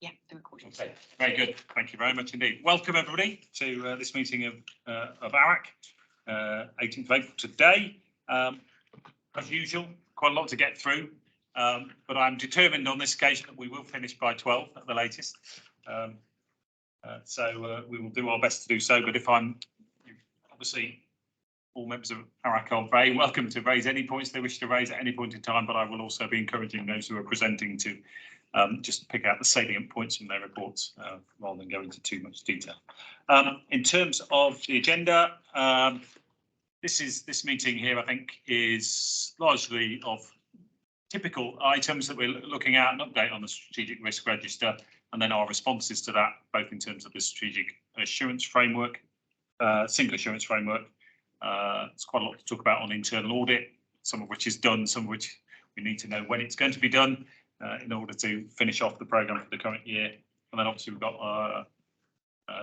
Yeah, the recording. Okay, very good. Thank you very much indeed. Welcome everybody to this meeting of ARAC, 18th of April today. As usual, quite a lot to get through, but I'm determined on this occasion that we will finish by 12 at the latest. So we will do our best to do so. But if obviously, all members of ARAC are very welcome to raise any points they wish to raise at any point in time, but I will also be encouraging those who are presenting to just pick out the salient points from their reports rather than go into too much detail. In terms of the agenda, this meeting here, I think, is largely of typical items that we're looking at, an update on the strategic risk register, and then our responses to that, both in terms of the strategic assurance framework, single assurance framework. There's quite a lot to talk about on internal audit, some of which is done, some of which we need to know when it's going to be done in order to finish off the programme for the current year. And then obviously we've got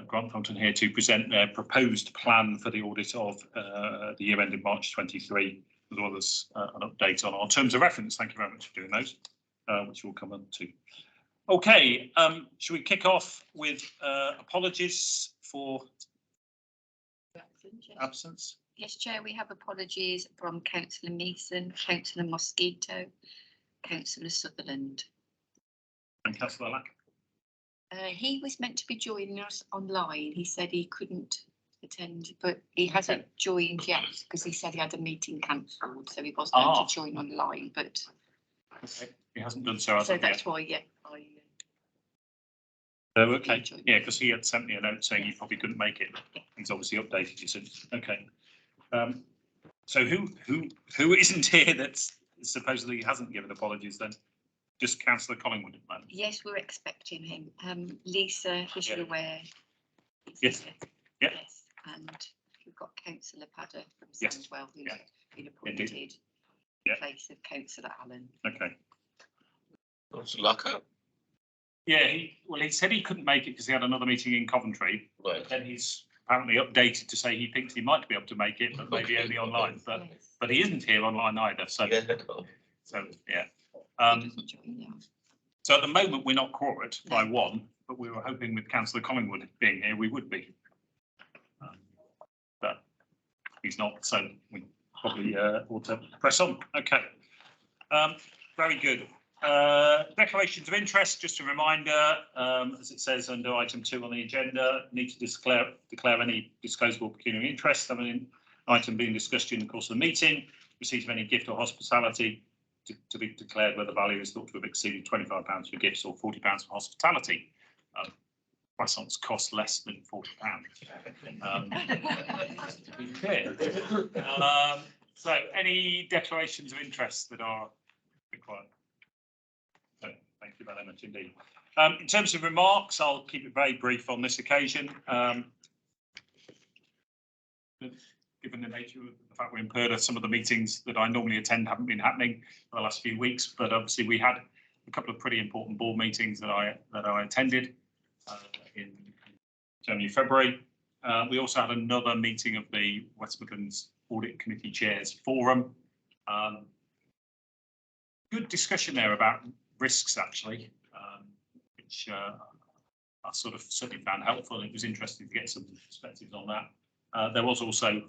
Grant Thornton here to present their proposed plan for the audit of the year ended March 23, as well as an update on our terms of reference. Thank you very much for doing those, which we'll come on to. Okay, should we kick off with apologies for absence? Yes, Chair, we have apologies from Councillor Mason, Councillor Mosquito, Councillor Sutherland. And Councillor Lack? He was meant to be joining us online. He said he couldn't attend, but he hasn't joined yet because he said he had a meeting cancelled, so he was going to join online, but he hasn't done so. So that's why, yeah. Okay, yeah, because he had sent me a note saying he probably couldn't make it. He's obviously updated you since. Okay. So who isn't here that supposedly hasn't given apologies then? Just Councillor Collingwood at the moment? Yes, we're expecting him. Lisa, is you aware? Yes. Yeah. Yes, and we've got Councillor Padder from Sandwell who's been appointed in place of Councillor Allen. Okay. Councillor Locker? Yeah, he said he couldn't make it because he had another meeting in Coventry. Right. Then he's apparently updated to say he thinks he might be able to make it, but maybe only online. But he isn't here online either. So yeah. So at the moment we're not quorate by one, but we were hoping with Councillor Collingwood being here we would be. But he's not, so we probably ought to press on. Okay. Very good. Declarations of interest, just a reminder, as it says under item 2 on the agenda, need to declare any disclosable pecuniary interest. I mean, item being discussed during the course of the meeting, receipt of any gift or hospitality to be declared where the value is thought to have exceeded £25 for gifts or £40 for hospitality. Croissants cost less than £40. To be clear. So any declarations of interest that are required? Thank you very much indeed. In terms of remarks, I'll keep it very brief on this occasion. Given the nature of the fact we're in Perda, some of the meetings that I normally attend haven't been happening for the last few weeks, but obviously we had a couple of pretty important board meetings that I attended in January, February. We also had another meeting of the West Midlands Audit Committee Chairs Forum. Good discussion there about risks, actually, which I sort of certainly found helpful. It was interesting to get some perspectives on that. There was also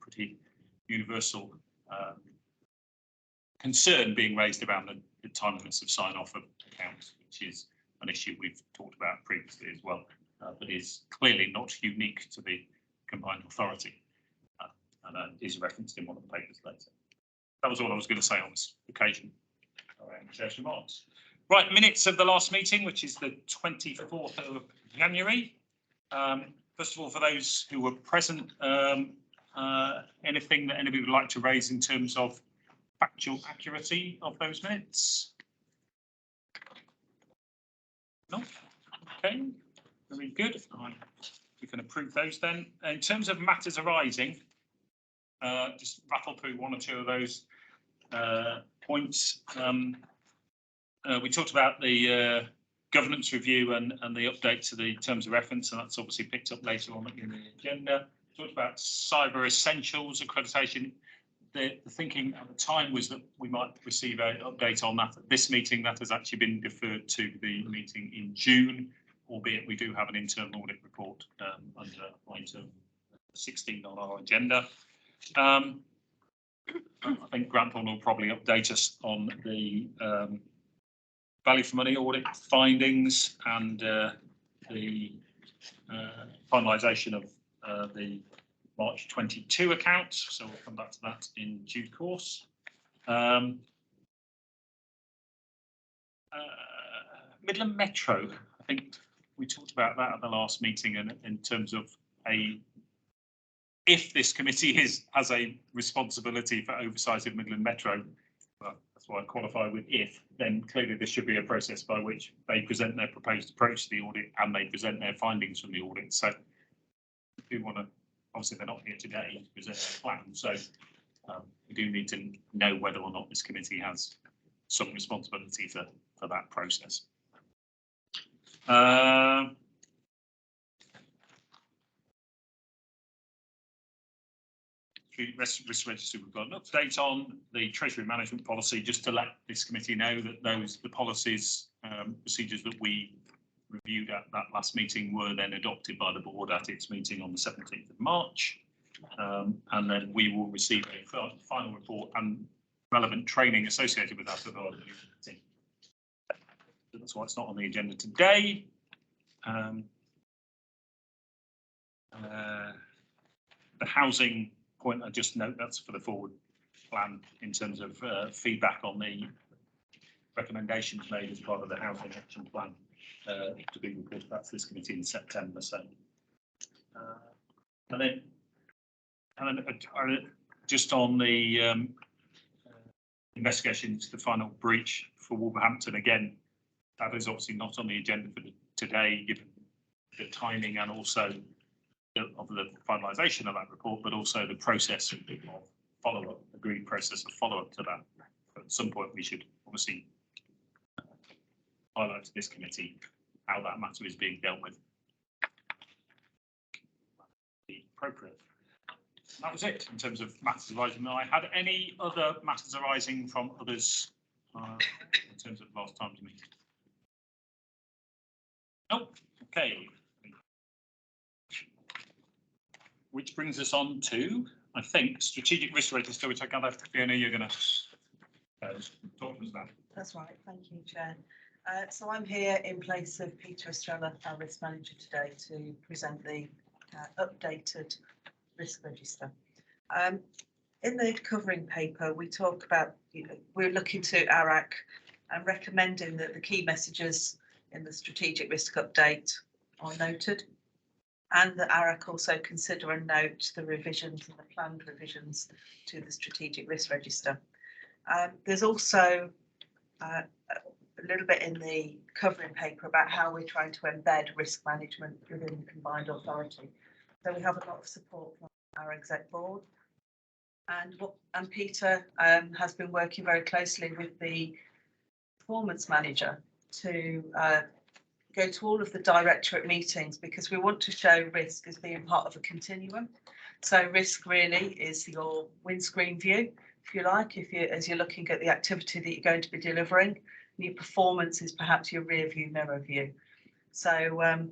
pretty universal concern being raised around the timeliness of sign-off of accounts, which is an issue we've talked about previously as well, but is clearly not unique to the Combined Authority, and is referenced in one of the papers later. That was all I was going to say on this occasion. Chair's remarks. Right, minutes of the last meeting, which is the 24th of January. First of all, for those who were present, anything that anybody would like to raise in terms of factual accuracy of those minutes? No? Okay, very good. We can approve those then. In terms of matters arising, just rattle through one or two of those points. We talked about the governance review and the update to the terms of reference, and that's obviously picked up later on in the agenda. Talked about cyber essentials accreditation. the thinking at the time was that we might receive an update on that at this meeting. That has actually been deferred to the meeting in June, albeit we do have an internal audit report under item 16 on our agenda. I think Grantham will probably update us on the value for money audit findings and the finalisation of the March 22 accounts. So we'll come back to that in due course. Midland Metro, I think we talked about that at the last meeting, and in terms of if this committee has a responsibility for oversight of Midland Metro, well, that's why I qualify with if, then clearly there should be a process by which they present their proposed approach to the audit and they present their findings from the audit. So we want to, obviously they're not here today to present their plan, so we do need to know whether or not this committee has some responsibility for that process. Risk register, we've got an update on the treasury management policy, just to let this committee know that the policies, procedures that we reviewed at that last meeting were then adopted by the board at its meeting on the 17th of March. And then we will receive a final report and relevant training associated with that at our meeting. That's why it's not on the agenda today. The housing point, I just note that's for the forward plan in terms of feedback on the recommendations made as part of the housing action plan to be reported back to this committee in September. So, and then just on the investigation into the final breach for Wolverhampton, again, that is obviously not on the agenda for today, given the timing and also of the finalisation of that report, but also the process of follow-up, agreed process of follow-up to that. But at some point, we should obviously highlight to this committee how that matter is being dealt with. Appropriate. That was it in terms of matters arising. I had any other matters arising from others in terms of last time's meeting? Nope. Okay. Which brings us on to, I think, strategic risk register, which I gather, Fiona, you're going to talk to us about. That's right. Thank you, Chair. So I'm here in place of Peter Estrella, our risk manager, today to present the updated risk register. In the covering paper, we talk about, we're looking to ARAC and recommending that the key messages in the strategic risk update are noted, and that ARAC also consider and note the revisions and the planned revisions to the strategic risk register. There's also a little bit in the covering paper about how we're trying to embed risk management within the combined authority. So we have a lot of support from our exec board, and Peter has been working very closely with the performance manager to go to all of the directorate meetings, because we want to show risk as being part of a continuum. So risk really is your windscreen view, if you like, as you're looking at the activity that you're going to be delivering. Your performance is perhaps your rear view mirror view. So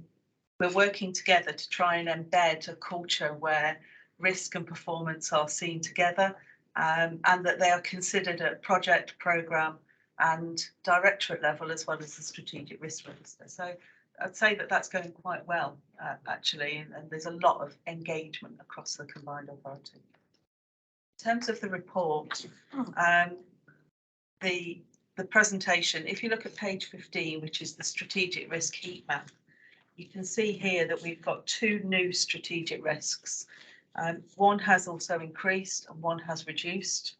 we're working together to try and embed a culture where risk and performance are seen together, and that they are considered at project, programme and directorate level, as well as the strategic risk register. So I'd say that that's going quite well, actually, and there's a lot of engagement across the combined authority. In terms of the report, the presentation, if you look at page 15, which is the strategic risk heat map, you can see here that we've got two new strategic risks. One has also increased and one has reduced.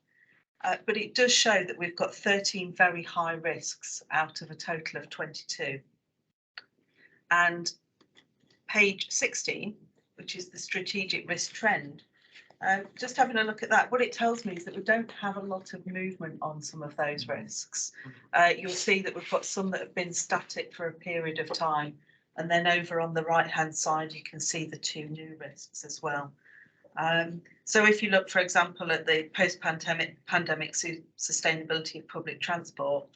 But it does show that we've got 13 very high risks out of a total of 22. And page 16, which is the strategic risk trend, just having a look at that, what it tells me is that we don't have a lot of movement on some of those risks. You'll see that we've got some that have been static for a period of time. And then over on the right-hand side, you can see the two new risks as well. So if you look, for example, at the post-pandemic sustainability of public transport,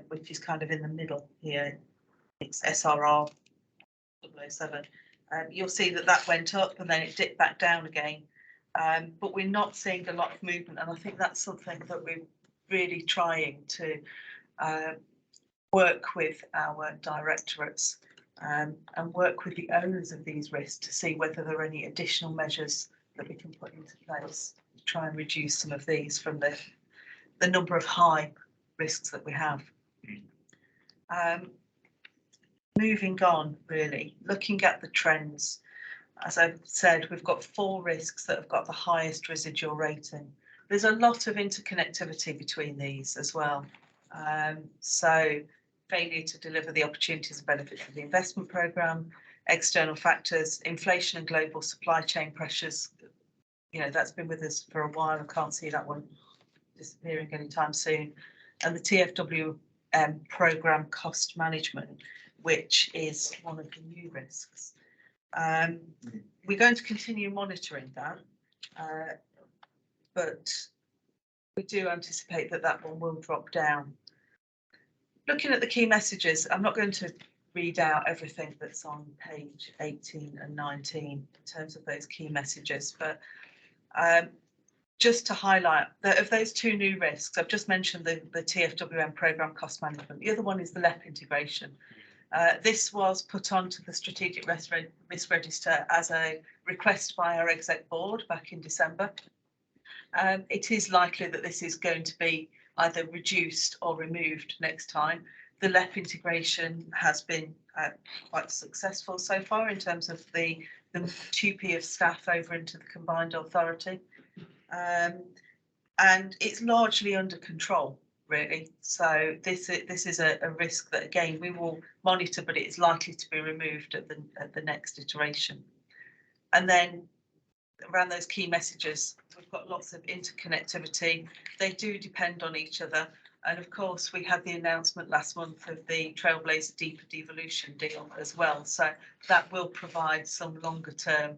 which is kind of in the middle here, it's SRR 007, you'll see that that went up and then it dipped back down again. But we're not seeing a lot of movement, and I think that's something that we're really trying to work with our directorates and work with the owners of these risks to see whether there are any additional measures that we can put into place to try and reduce some of these from the number of high risks that we have. Moving on, really, looking at the trends. As I've said, we've got 4 risks that have got the highest residual rating. There's a lot of interconnectivity between these as well. So failure to deliver the opportunities and benefits of the investment programme, external factors, inflation and global supply chain pressures. You know, that's been with us for a while. I can't see that one disappearing anytime soon. And the TFWM programme cost management, which is one of the new risks. We're going to continue monitoring that, but we do anticipate that that one will drop down. Looking at the key messages, I'm not going to read out everything that's on page 18 and 19 in terms of those key messages, but just to highlight that of those 2 new risks, I've just mentioned the TFWM programme cost management. The other one is the LEP integration. This was put onto the Strategic Risk Register as a request by our exec board back in December. It is likely that this is going to be either reduced or removed next time. The LEP integration has been quite successful so far in terms of the 2P of staff over into the Combined Authority. And it's largely under control, really. So this is a risk that, again, we will monitor, but it is likely to be removed at the next iteration. And then around those key messages, we've got lots of interconnectivity. They do depend on each other. And of course, we had the announcement last month of the Trailblazer Deeper Devolution deal as well. So that will provide some longer term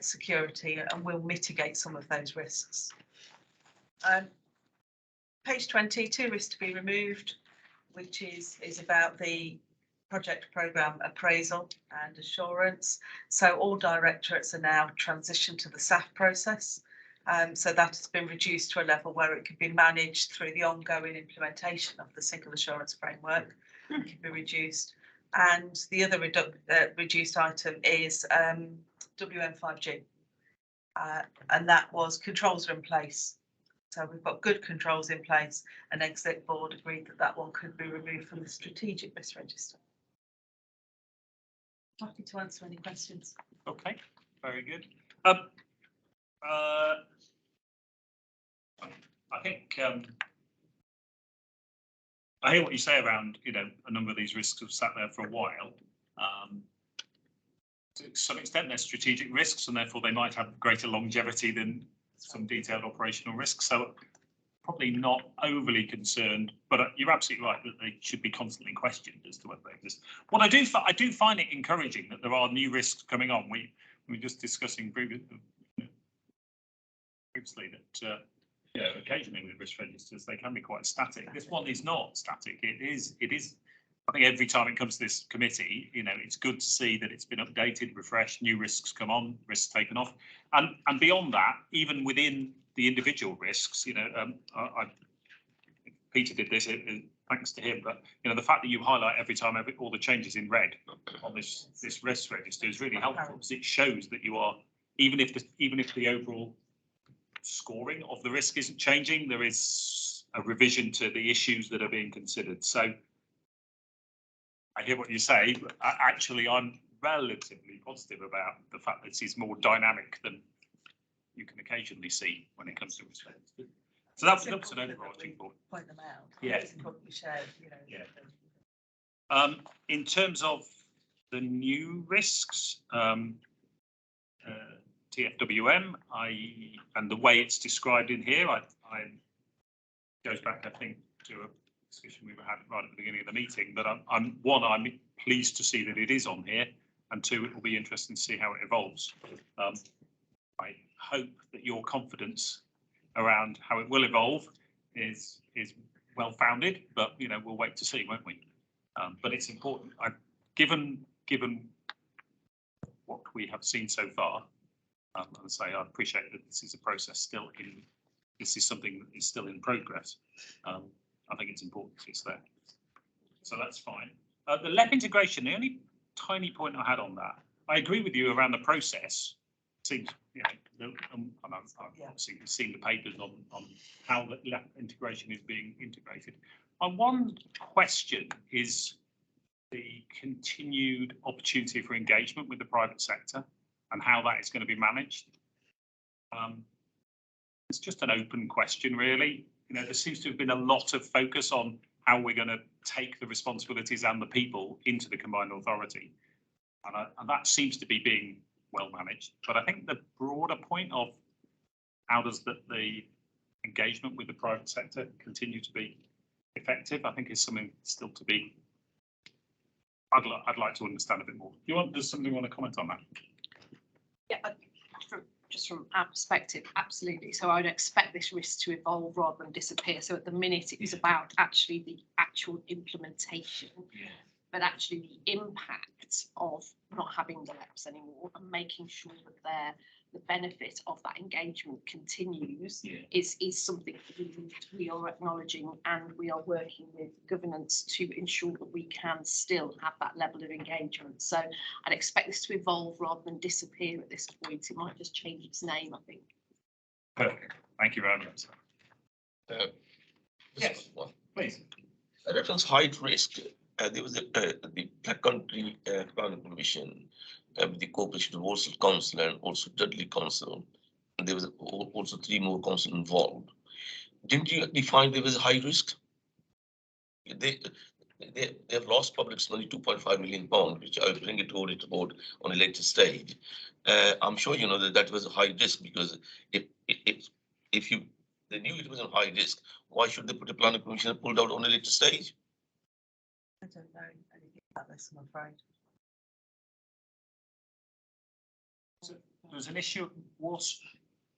security and will mitigate some of those risks. Page 20, 2 risks to be removed, which is about the project programme appraisal and assurance. So all directorates are now transitioned to the SAF process. So that has been reduced to a level where it can be managed through the ongoing implementation of the single assurance framework. It can be reduced. And the other reduced item is WM5G. And that was controls are in place. So we've got good controls in place, and exec board agreed that that one could be removed from the strategic risk register. Happy to answer any questions. Okay, very good. I think I hear what you say around, you know, a number of these risks have sat there for a while. To some extent, they're strategic risks, and therefore they might have greater longevity than some detailed operational risks. So probably not overly concerned, but you're absolutely right that they should be constantly questioned as to whether they exist. What I do find it encouraging that there are new risks coming on. We were just discussing previously that occasionally with risk registers they can be quite static. This one is not static. It is. I think every time it comes to this committee, you know, it's good to see that it's been updated, refreshed, new risks come on, risks taken off, and beyond that, even within the individual risks, you know, Peter did this, thanks to him, but you know, the fact that you highlight every time all the changes in red on this risk register is really helpful, because it shows that you are, even if the overall scoring of the risk isn't changing, there is a revision to the issues that are being considered. So I hear what you say, but actually I'm relatively positive about the fact that this is more dynamic than you can occasionally see when it comes to risk registers. So that's an overarching point. Point them out. Yeah. It's important we share, you know. Yeah. In terms of the new risks, TFWM, and the way it's described in here, I goes back, I think, to a discussion we had right at the beginning of the meeting. But I'm pleased to see that it is on here, and 2, it will be interesting to see how it evolves. I hope that your confidence around how it will evolve is well founded, but we'll wait to see, won't we? But it's important. Given what we have seen so far, and say I appreciate that this is a process still in. This is something that is still in progress. I think it's important it's there. So that's fine. The LEP integration, the only tiny point I had on that, I agree with you around the process. Seems, I've obviously seen the papers on how the LEP integration is being integrated. My one question is the continued opportunity for engagement with the private sector and how that is going to be managed. It's just an open question, really. There seems to have been a lot of focus on how we're going to take the responsibilities and the people into the combined authority, and that seems to be being well managed. But I think the broader point of how does the engagement with the private sector continue to be effective, I think is something still to be. I'd like to understand a bit more. Does somebody want to comment on that? Yeah, just from our perspective, absolutely. So I would expect this risk to evolve rather than disappear. So at the minute, it was about actually the actual implementation, but actually the impact of not having the LEPs anymore and making sure that the benefit of that engagement continues is something that we are acknowledging, and we are working with governance to ensure that we can still have that level of engagement. So I'd expect this to evolve rather than disappear at this point. It might just change its name, I think. Perfect. Thank you very much. Yes, please. A reference height risk. There was the Black Country Planning Commission, the cooperation of Walsall Council and also Dudley Council. And there was also 3 more councils involved. Didn't you actually find there was a high risk? They have lost public's money, £2.5 million, which I'll bring it to audit board on a later stage. I'm sure you know that was a high risk, because if they knew it was a high risk, why should they put a planning commission pulled out on a later stage? I don't know anything about this, I'm afraid. There was an issue.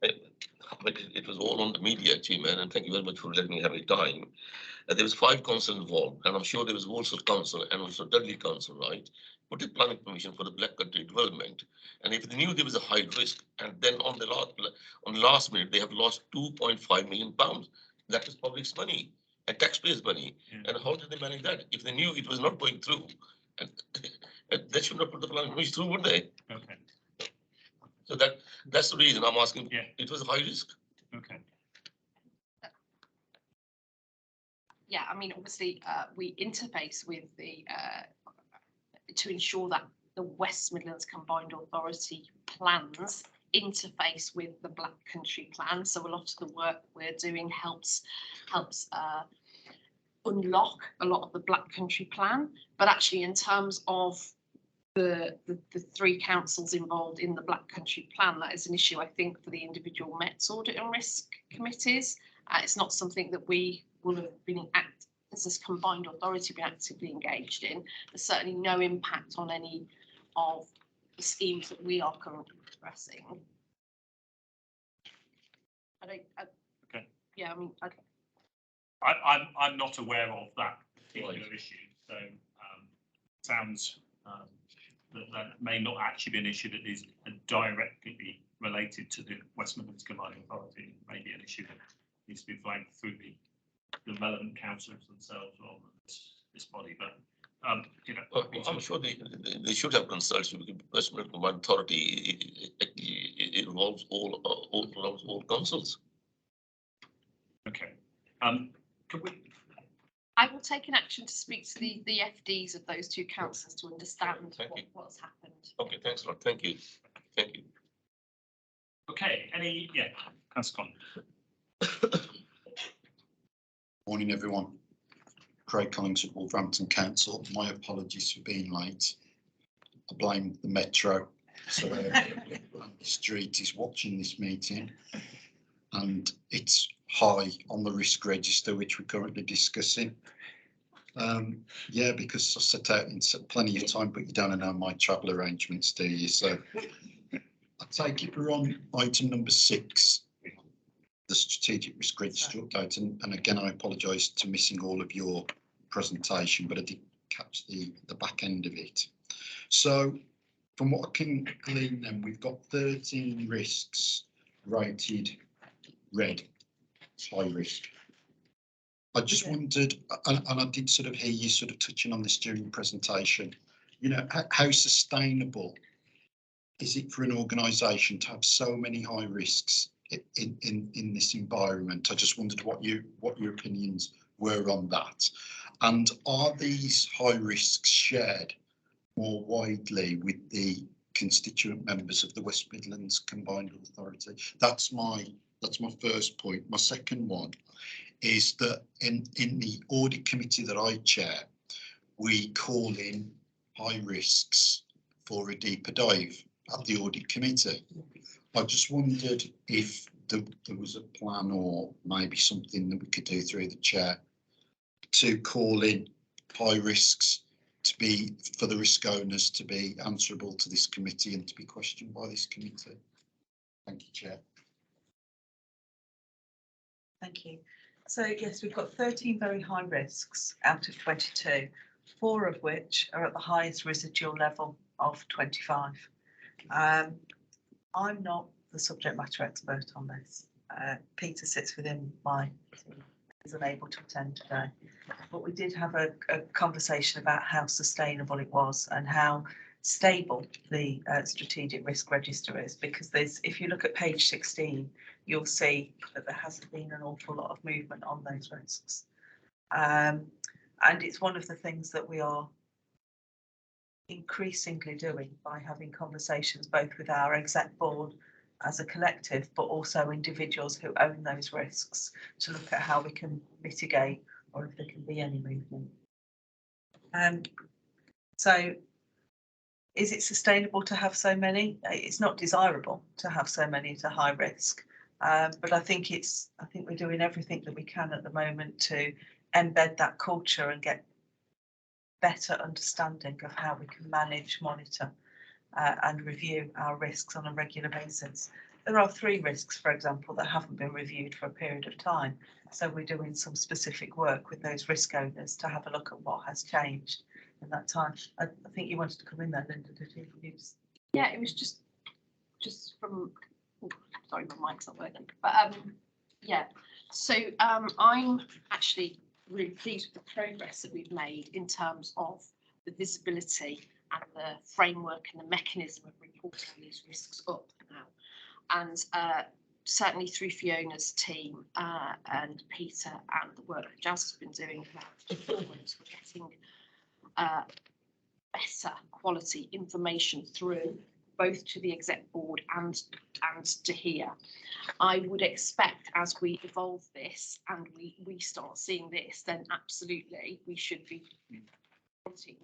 It was all on the media, Chairman, and thank you very much for letting me have a time. There was 5 councils involved, and I'm sure there was Walsall Council and also Dudley Council, right? Put a planning permission for the Black Country development, and if they knew there was a high risk, and then on the last minute they have lost £2.5 million. That is public's money and taxpayers' money. And how did they manage that? If they knew it was not going through, and they should not put the planning permission through, would they? Okay. So that's the reason I'm asking. Yeah. It was a high risk. Okay. Yeah, I mean, obviously, we interface with the to ensure that the West Midlands Combined Authority plans interface with the Black Country Plan. So a lot of the work we're doing helps unlock a lot of the Black Country Plan. But actually, in terms of the 3 councils involved in the Black Country Plan, that is an issue, I think, for the individual Met's audit and risk committees. It's not something that we will have been as a combined authority been actively engaged in. There's certainly no impact on any of the schemes that we are currently progressing. Okay. Yeah, I mean, I'm not aware of that particular issue, so sounds that may not actually be an issue that is directly related to the West Midlands Combined Authority. It may be an issue that needs to be flagged through the relevant councils themselves rather than this body. But I'm sure they should have consulted with the West Midlands Combined Authority. It involves all councils. Okay. Can we? I will take an action to speak to the FDs of those 2 councils to understand what's happened. Okay, thanks a lot. Thank you. Thank you. Okay. Councillor Morning, everyone. Craig Collins at Wolverhampton Council. My apologies for being late. I blame the Metro. So the street is watching this meeting, and it's high on the risk register, which we're currently discussing. Yeah, because I set out in plenty of time, but you don't know my travel arrangements, do you? So I take it we're on item number 6, the strategic risk register update, and again, I apologise to missing all of your presentation, but I did catch the back end of it. So from what I can glean then, we've got 13 risks rated red, high risk. I just wondered, and I did sort of hear you sort of touching on this during the presentation, you know, how sustainable is it for an organisation to have so many high risks in this environment? I just wondered what your opinions were on that. And are these high risks shared more widely with the constituent members of the West Midlands Combined Authority? That's my first point. My second one is that in the audit committee that I chair, we call in high risks for a deeper dive at the audit committee. I just wondered if there was a plan or maybe something that we could do through the chair to call in high risks to be, for the risk owners to be answerable to this committee and to be questioned by this committee. Thank you, Chair. Thank you. So yes, we've got 13 very high risks out of 22, 4 of which are at the highest residual level of 25. I'm not the subject matter expert on this. Peter sits within my team, is unable to attend today. But we did have a conversation about how sustainable it was and how stable the strategic risk register is, because if you look at page 16, you'll see that there hasn't been an awful lot of movement on those risks. And it's one of the things that we are increasingly doing by having conversations both with our exec board as a collective, but also individuals who own those risks, to look at how we can mitigate or if there can be any movement. So is it sustainable to have so many? It's not desirable to have so many at a high risk, but I think we're doing everything that we can at the moment to embed that culture and get better understanding of how we can manage, monitor and review our risks on a regular basis. There are 3 risks, for example, that haven't been reviewed for a period of time. So we're doing some specific work with those risk owners to have a look at what has changed in that time. I think you wanted to come in there, Linda, did you? Yeah, it was just from, oh, sorry, my mic's not working, but yeah. So I'm actually really pleased with the progress that we've made in terms of the visibility and the framework and the mechanism of reporting these risks up now. And certainly through Fiona's team and Peter and the work that Jazz has been doing around performance, we're getting better quality information through both to the exec board and to here. I would expect as we evolve this and we start seeing this, then absolutely we should be wanting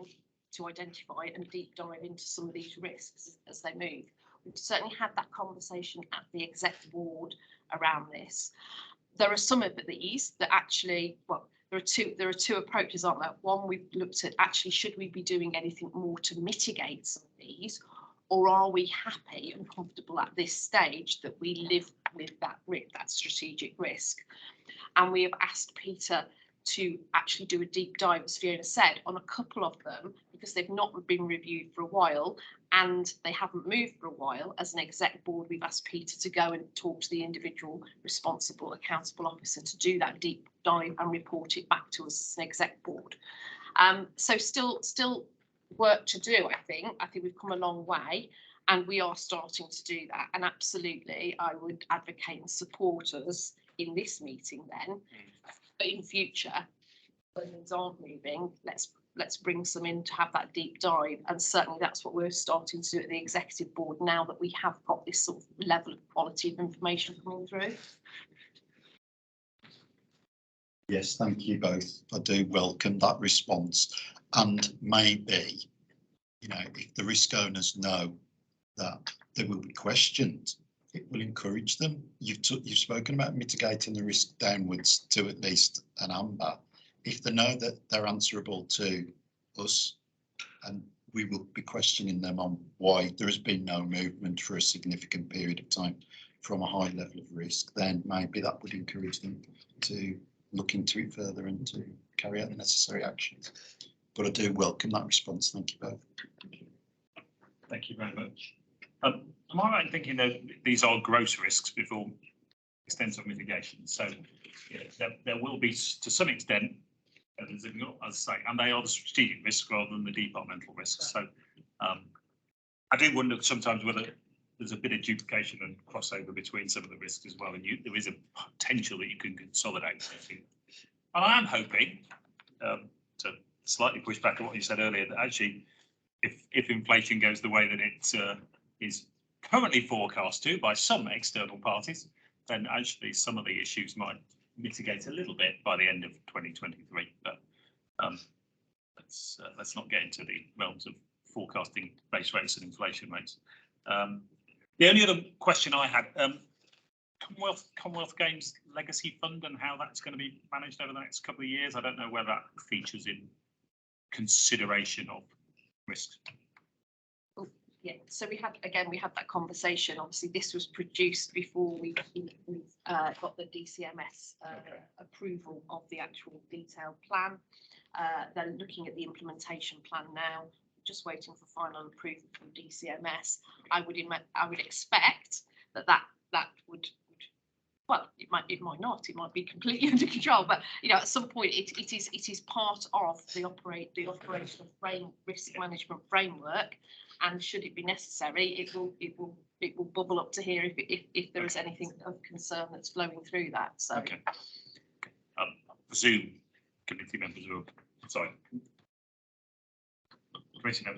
to identify and deep dive into some of these risks as they move. We've certainly had that conversation at the exec board around this. There are some of these that actually, well, there are two approaches, aren't there? One, we've looked at actually, should we be doing anything more to mitigate some of these, or are we happy and comfortable at this stage that we live with that strategic risk? And we have asked Peter to actually do a deep dive, as Fiona said, on a couple of them, because they've not been reviewed for a while and they haven't moved for a while. As an exec board, we've asked Peter to go and talk to the individual responsible accountable officer to do that deep dive and report it back to us as an exec board. So still work to do, I think. I think we've come a long way and we are starting to do that. And absolutely, I would advocate and support us in this meeting then. But in future, when things aren't moving, let's bring some in to have that deep dive. And certainly that's what we're starting to do at the executive board now that we have got this sort of level of quality of information coming through. Yes, thank you both. I do welcome that response. And maybe, you know, if the risk owners know that they will be questioned, it will encourage them. You've spoken about mitigating the risk downwards to at least an amber. If they know that they're answerable to us and we will be questioning them on why there has been no movement for a significant period of time from a high level of risk, then maybe that would encourage them to look into it further and to carry out the necessary actions. But I do welcome that response. Thank you both. Thank you very much. Am I right in thinking that these are gross risks before extensive mitigation? So yeah, there will be, to some extent, as I say, and they are the strategic risks rather than the departmental risks. So I do wonder sometimes whether there's a bit of duplication and crossover between some of the risks as well, and there is a potential that you can consolidate. And I am hoping to slightly push back on what you said earlier, that actually, if inflation goes the way that it is currently forecast to by some external parties, then actually some of the issues might mitigate a little bit by the end of 2023. But let's not get into the realms of forecasting base rates and inflation rates. The only other question I had, Commonwealth Games Legacy Fund and how that's going to be managed over the next couple of years. I don't know where that features in consideration of risk. Yeah, so we had that conversation. Obviously, this was produced before we got the DCMS approval of the actual detailed plan. They're looking at the implementation plan now, just waiting for final approval from DCMS. I would expect that would, well, it might not. It might be completely under control. But at some point, it is part of the operational risk management framework. And should it be necessary, it will bubble up to here if there is anything of concern that's flowing through that. So okay. I presume committee members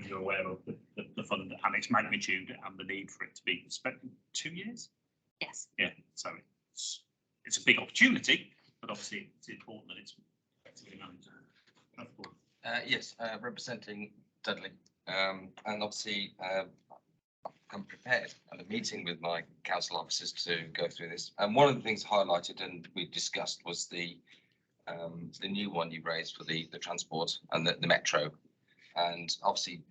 are aware of the fund and its magnitude and the need for it to be spent in 2 years. Yes. Yeah. So it's a big opportunity, but obviously it's important that it's effectively managed. Yes, representing Dudley. And obviously, I'm prepared at a meeting with my council officers to go through this. And one of the things highlighted and we discussed was the new one you raised for the transport and the metro. And obviously,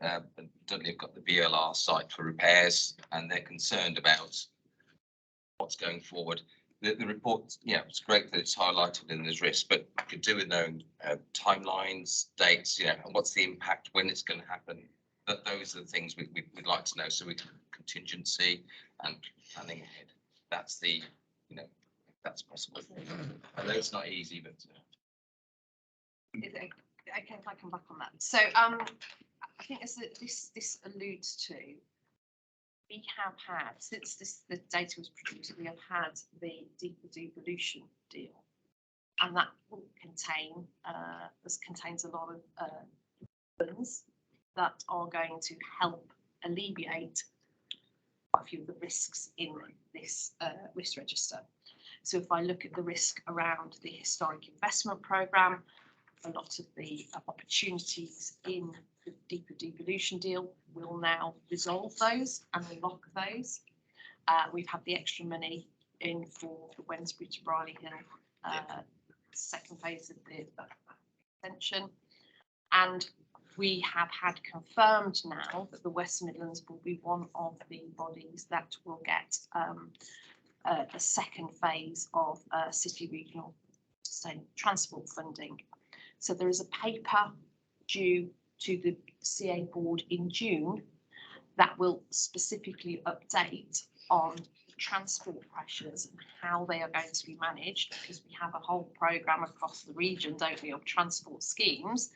Dudley have got the VLR site for repairs, and they're concerned about what's going forward. The report, it's great that it's highlighted and there's risk, but you could do with knowing timelines, dates, and what's the impact, when it's going to happen. That those are the things we'd like to know, so we can contingency and planning ahead. That's that's possible. I know it's not easy, but Okay, if I come back on that. So I think as this alludes to, we have had, since the data was produced, we have had the deeper devolution deal, and that will contains a lot of funds that are going to help alleviate a few of the risks in this risk register. So if I look at the risk around the historic investment programme, a lot of the opportunities in the deeper devolution deal will now resolve those and unlock those. We've had the extra money in for the Wednesbury to Briley Hill second phase of the extension, and we have had confirmed now that the West Midlands will be one of the bodies that will get a second phase of city regional sustainable transport funding. So there is a paper due to the CA board in June that will specifically update on transport pressures and how they are going to be managed, because we have a whole programme across the region, don't we, of transport schemes.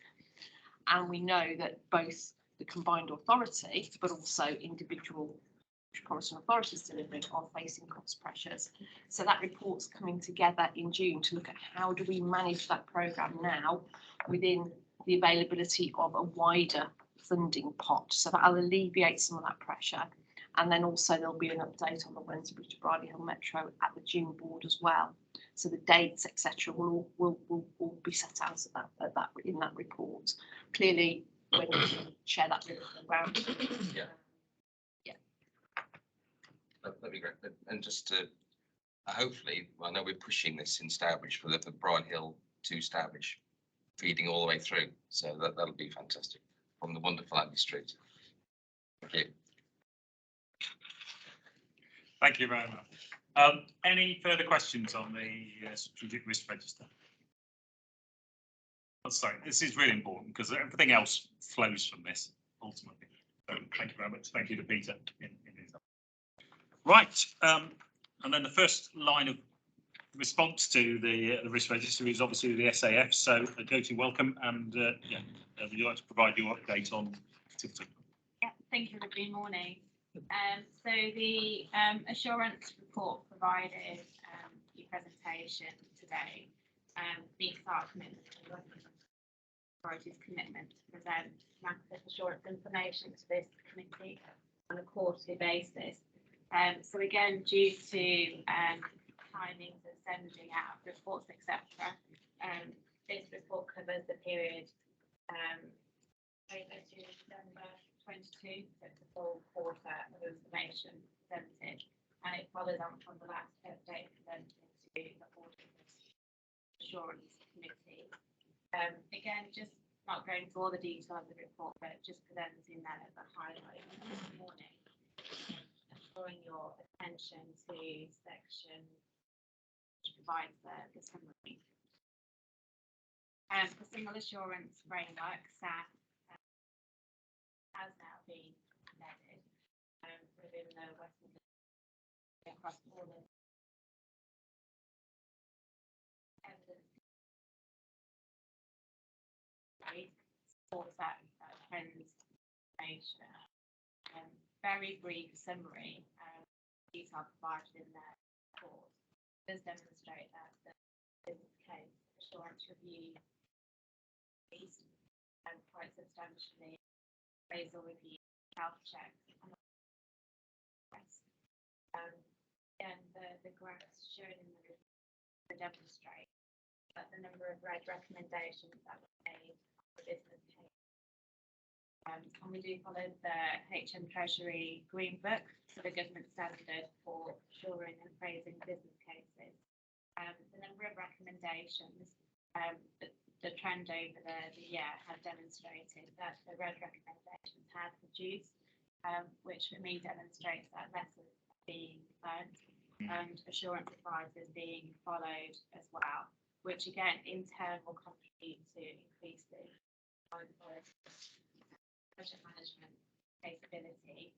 And we know that both the Combined Authority, but also individual metropolitan authorities delivering, are facing cost pressures. So that report's coming together in June to look at how do we manage that programme now within the availability of a wider funding pot. So that'll alleviate some of that pressure. And then also there'll be an update on the Wednesbury to Briley Hill Metro at the June board as well. So the dates, etc., will be set out in that report. Clearly, when you share that with the ground. That'd be great. And just to hopefully, I know we're pushing this in Stourbridge for the Briley Hill to Stourbridge, feeding all the way through. So that'll be fantastic. from the wonderful Abbey Street. Thank you. Thank you very much. Any further questions on the strategic risk register? Oh, sorry, this is really important because everything else flows from this ultimately. So thank you very much. Thank you to Peter. Right, and then the first line of response to the risk register is obviously the SAF. So Jyoti, welcome, and yeah, would you like to provide your update on activity? Yeah, thank you. Good morning. So the assurance report provided the presentation today meets our commitment, authority's commitment to present market assurance information to this committee on a quarterly basis. So again, due to timings of sending out reports, etc., this report covers the period December 22, so it's a full quarter of information presented, and it follows on from the last update presented to the Audit Assurance Committee. Again, just not going through all the detail of the report, but just presenting that as a highlight this morning, drawing your attention to section which provides the summary. The single assurance framework, SAF, has now been embedded within the West Midlands across all the evidence supports that trends information. Very brief summary. These are provided in their report. Does demonstrate that the business case assurance review is quite substantially. Appraisal review, health checks, and the graphs shown in the report demonstrate that the number of red recommendations that were made on the business case. And we do follow the HM Treasury Green Book, so the government standard for assuring and appraising business cases. The number of recommendations, the trend over the year has demonstrated that the red recommendations have reduced, which for me demonstrates that lessons are being learned and assurance advisors being followed as well, which again in turn will contribute to increasing budget management capability.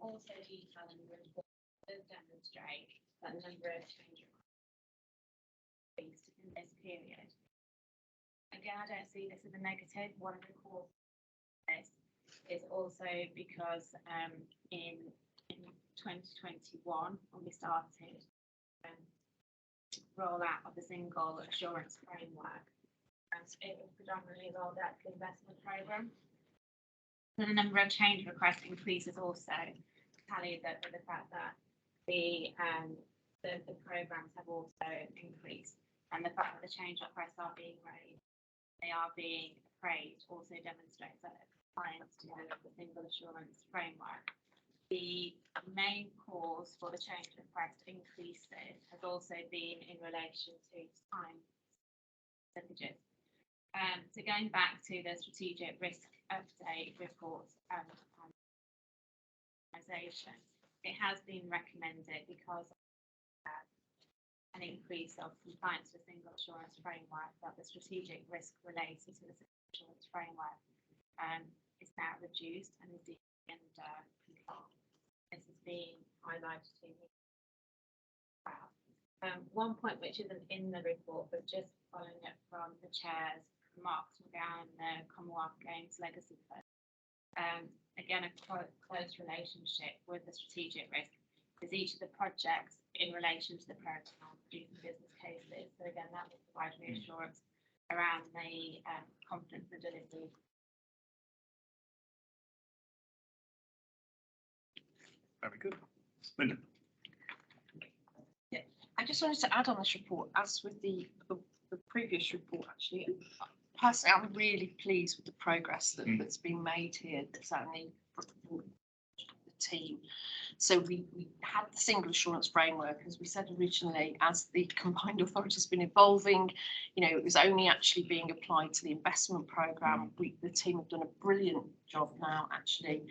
Also detailing the report does demonstrate that the number of change requests in this period. Again, I don't see this as a negative. One of the core this is also because in 2021, when we started rollout of the single assurance framework, and it was predominantly rolled out to the investment programme. So the number of change requests increases also tallied up with the fact that the programmes have also increased, and the fact that the change requests are being raised, they are being appraised, also demonstrates that compliance to the single assurance framework. The main cause for the change request increases has also been in relation to time percentages. So going back to the strategic risk update report and organisation, it has been recommended because an increase of compliance with single assurance framework that the strategic risk related to the single assurance framework is now reduced and is under control. This is being highlighted to me. One point which isn't in the report, but just following it from the chair's remarks around the Commonwealth Games Legacy Fund. Again, a close relationship with the strategic risk is each of the projects in relation to the program producing business cases. So again, that will provide reassurance around the confidence and delivery. Very good. Linda. Yeah, I just wanted to add on this report, as with the previous report, actually. Personally, I'm really pleased with the progress that's been made here. Certainly, the team. So we had the single assurance framework, as we said originally, as the combined authority has been evolving. You know, it was only actually being applied to the investment programme. The team have done a brilliant job now actually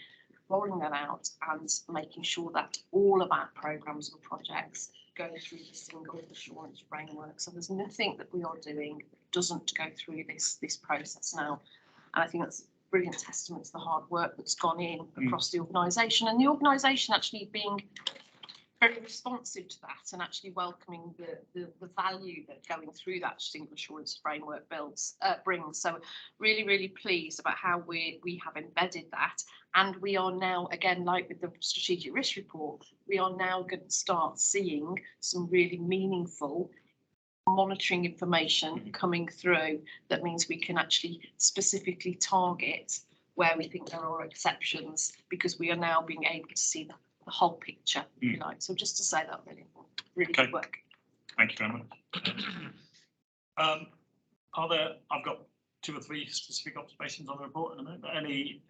rolling that out and making sure that all of our programmes and projects go through the single assurance framework. So there's nothing that we are doing that doesn't go through this process now. And I think that's brilliant testament to the hard work that's gone in across the organisation, and the organisation actually being very responsive to that and actually welcoming the value that going through that single assurance framework brings. So really pleased about how we have embedded that, and we are now, again, like with the strategic risk report, we are now going to start seeing some really meaningful monitoring information coming through that means we can actually specifically target where we think there are exceptions, because we are now being able to see the whole picture, if you like. So just to say that, really good work. Thank you very much. I've got 2 or 3 specific observations on the report in a minute, but any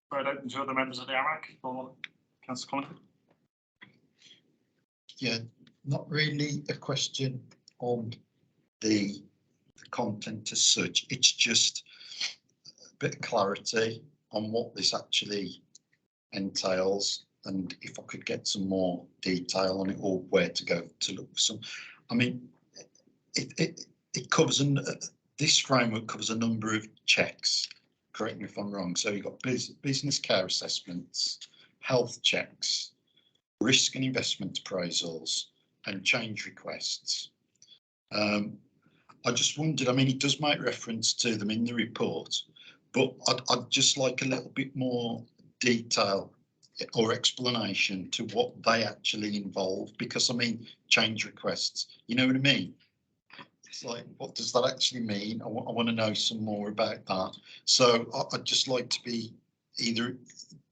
throw it open to other members of the ARAC or Councillor Collingwood? Yeah, not really a question on the content as such. It's just a bit of clarity on what this actually entails, and if I could get some more detail on it, or where to go to look for some. I mean, it covers, this framework covers a number of checks. Correct me if I'm wrong. So you've got business care assessments, health checks, risk and investment appraisals, and change requests. I just wondered, I mean, it does make reference to them in the report, but I'd just like a little bit more detail or explanation to what they actually involve, because I mean, change requests, you know what I mean? It's like, what does that actually mean? I want to know some more about that. So I'd just like to be either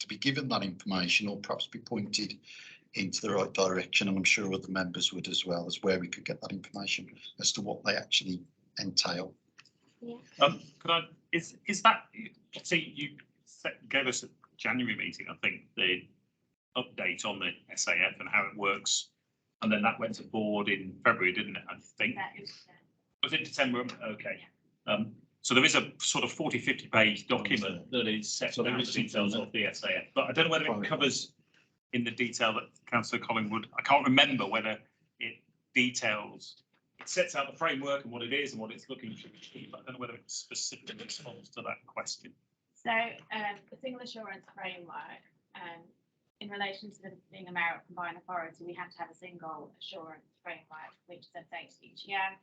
to be given that information, or perhaps be pointed into the right direction, and I'm sure other members would as well, as where we could get that information as to what they actually entail. Yeah. Could I, is that, see, you gave us a January meeting, I think, the update on the SAF and how it works, and then that went to board in February, didn't it? I think. Was it December? Okay. So there is a sort of 40-50 page document that is set out the details of the SAF, but I don't know whether it covers in the detail that Councillor Collingwood, I can't remember whether it details, it sets out the framework and what it is and what it's looking to achieve. I don't know whether it specifically responds to that question. So the single assurance framework, in relation to being a Midlands Combined Authority, we have to have a single assurance framework which is updated each year.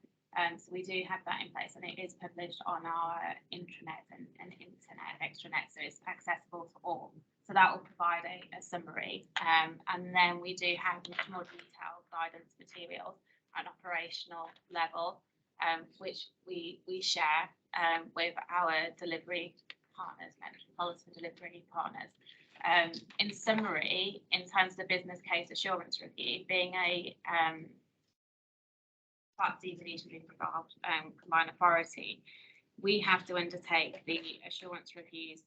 So we do have that in place, and it is published on our intranet and internet extranet, so it's accessible to all. So that will provide a summary, and then we do have much more detailed guidance materials at an operational level, which we share with our delivery partners, metropolitan delivery partners. In summary, in terms of the business case assurance review, being a perhaps easily involved combined authority, we have to undertake the assurance reviews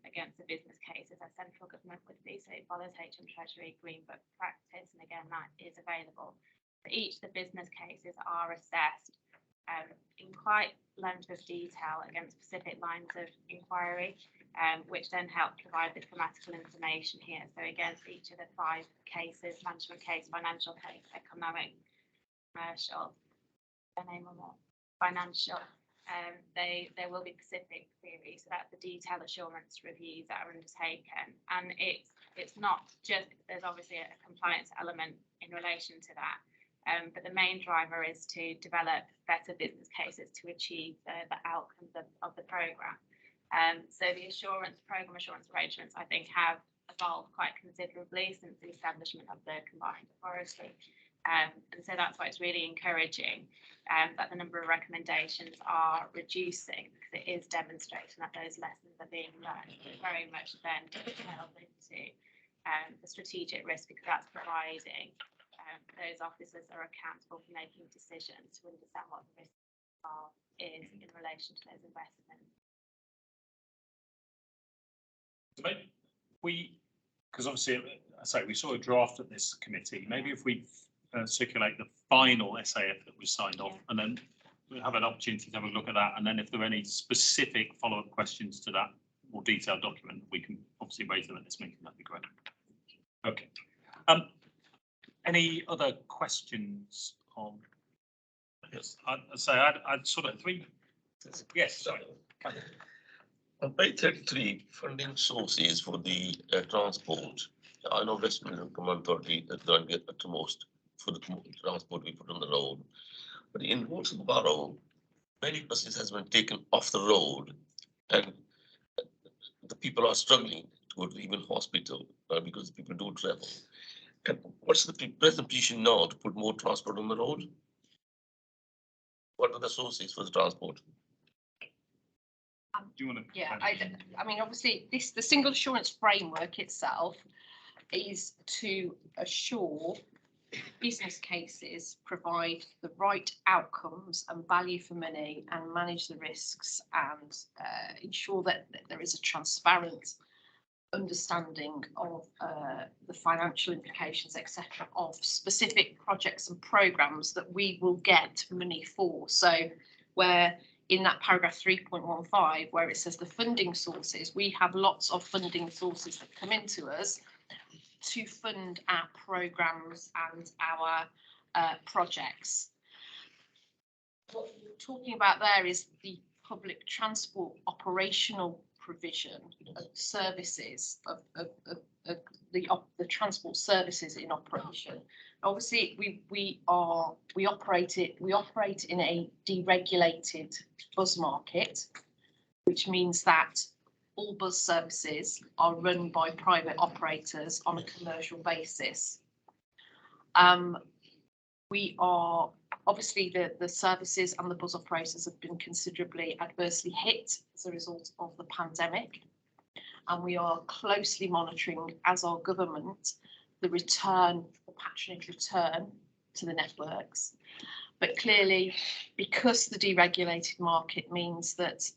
against the business cases as central government would be. So it follows HM Treasury Green Book practice, and again that is available. For each, the business cases are assessed in quite length of detail against specific lines of inquiry, which then help provide the grammatical information here. So against each of the 5 cases, management case, financial case, economic, commercial, financial, there will be specific queries. So that's the detailed assurance reviews that are undertaken, and it's not just, there's obviously a compliance element in relation to that, but the main driver is to develop better business cases to achieve the outcomes of the programme. So the programme assurance arrangements, I think, have evolved quite considerably since the establishment of the combined authority. And so that's why it's really encouraging that the number of recommendations are reducing, because it is demonstrating that those lessons are being learned. It very much then delves into the strategic risk, because that's providing those officers that are accountable for making decisions to understand what the risk is in relation to those investments. We because obviously, I say we saw a draft at this committee. Maybe if we circulate the final SAF that was signed off, and then we'll have an opportunity to have a look at that. And then if there are any specific follow-up questions to that more detailed document, we can obviously raise them at this meeting. That'd be great. Okay. Any other questions on? Yes, I'd say I'd sort of three. Yes, sorry. On page 33, funding sources for the transport. I know Midlands Combined Authority don't get utmost for the transport we put on the road. But in Walsall Borough, many buses has been taken off the road, and the people are struggling to go to even hospital because people do travel. And what's the present position now to put more transport on the road? What are the sources for the transport? Do you want to? Yeah, I mean, obviously, the single assurance framework itself is to assure business cases provide the right outcomes and value for money and manage the risks and ensure that there is a transparent understanding of the financial implications, etc., of specific projects and programs that we will get money for. So where in that paragraph 3.15, where it says the funding sources, we have lots of funding sources that come into us to fund our programs and our projects. What we're talking about there is the public transport operational provision of services of the transport services in operation. Obviously, we operate in a deregulated bus market, which means that all bus services are run by private operators on a commercial basis. We are obviously the services and the bus operators have been considerably adversely hit as a result of the pandemic, and we are closely monitoring as our government the patronage return to the networks. But clearly, because the deregulated market means that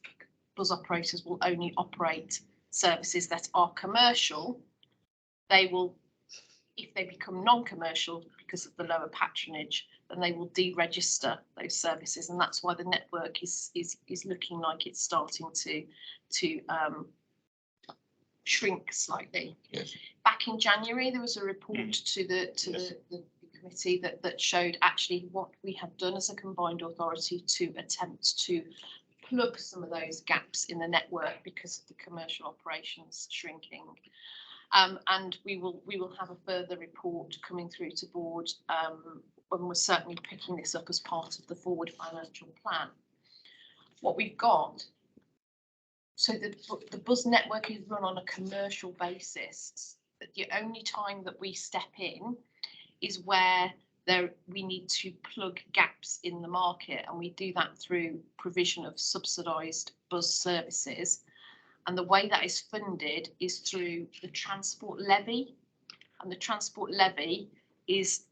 bus operators will only operate services that are commercial, they will, if they become non-commercial because of the lower patronage, then they will deregister those services, and that's why the network is looking like it's starting to shrink slightly. Yes. Back in January, there was a report to the committee that showed actually what we had done as a combined authority to attempt to plug some of those gaps in the network because of the commercial operations shrinking. And we will have a further report coming through to board when we're certainly picking this up as part of the forward financial plan. What we've got, so the bus network is run on a commercial basis. But the only time that we step in is where we need to plug gaps in the market, and we do that through provision of subsidised bus services. And the way that is funded is through the transport levy, and the transport levy is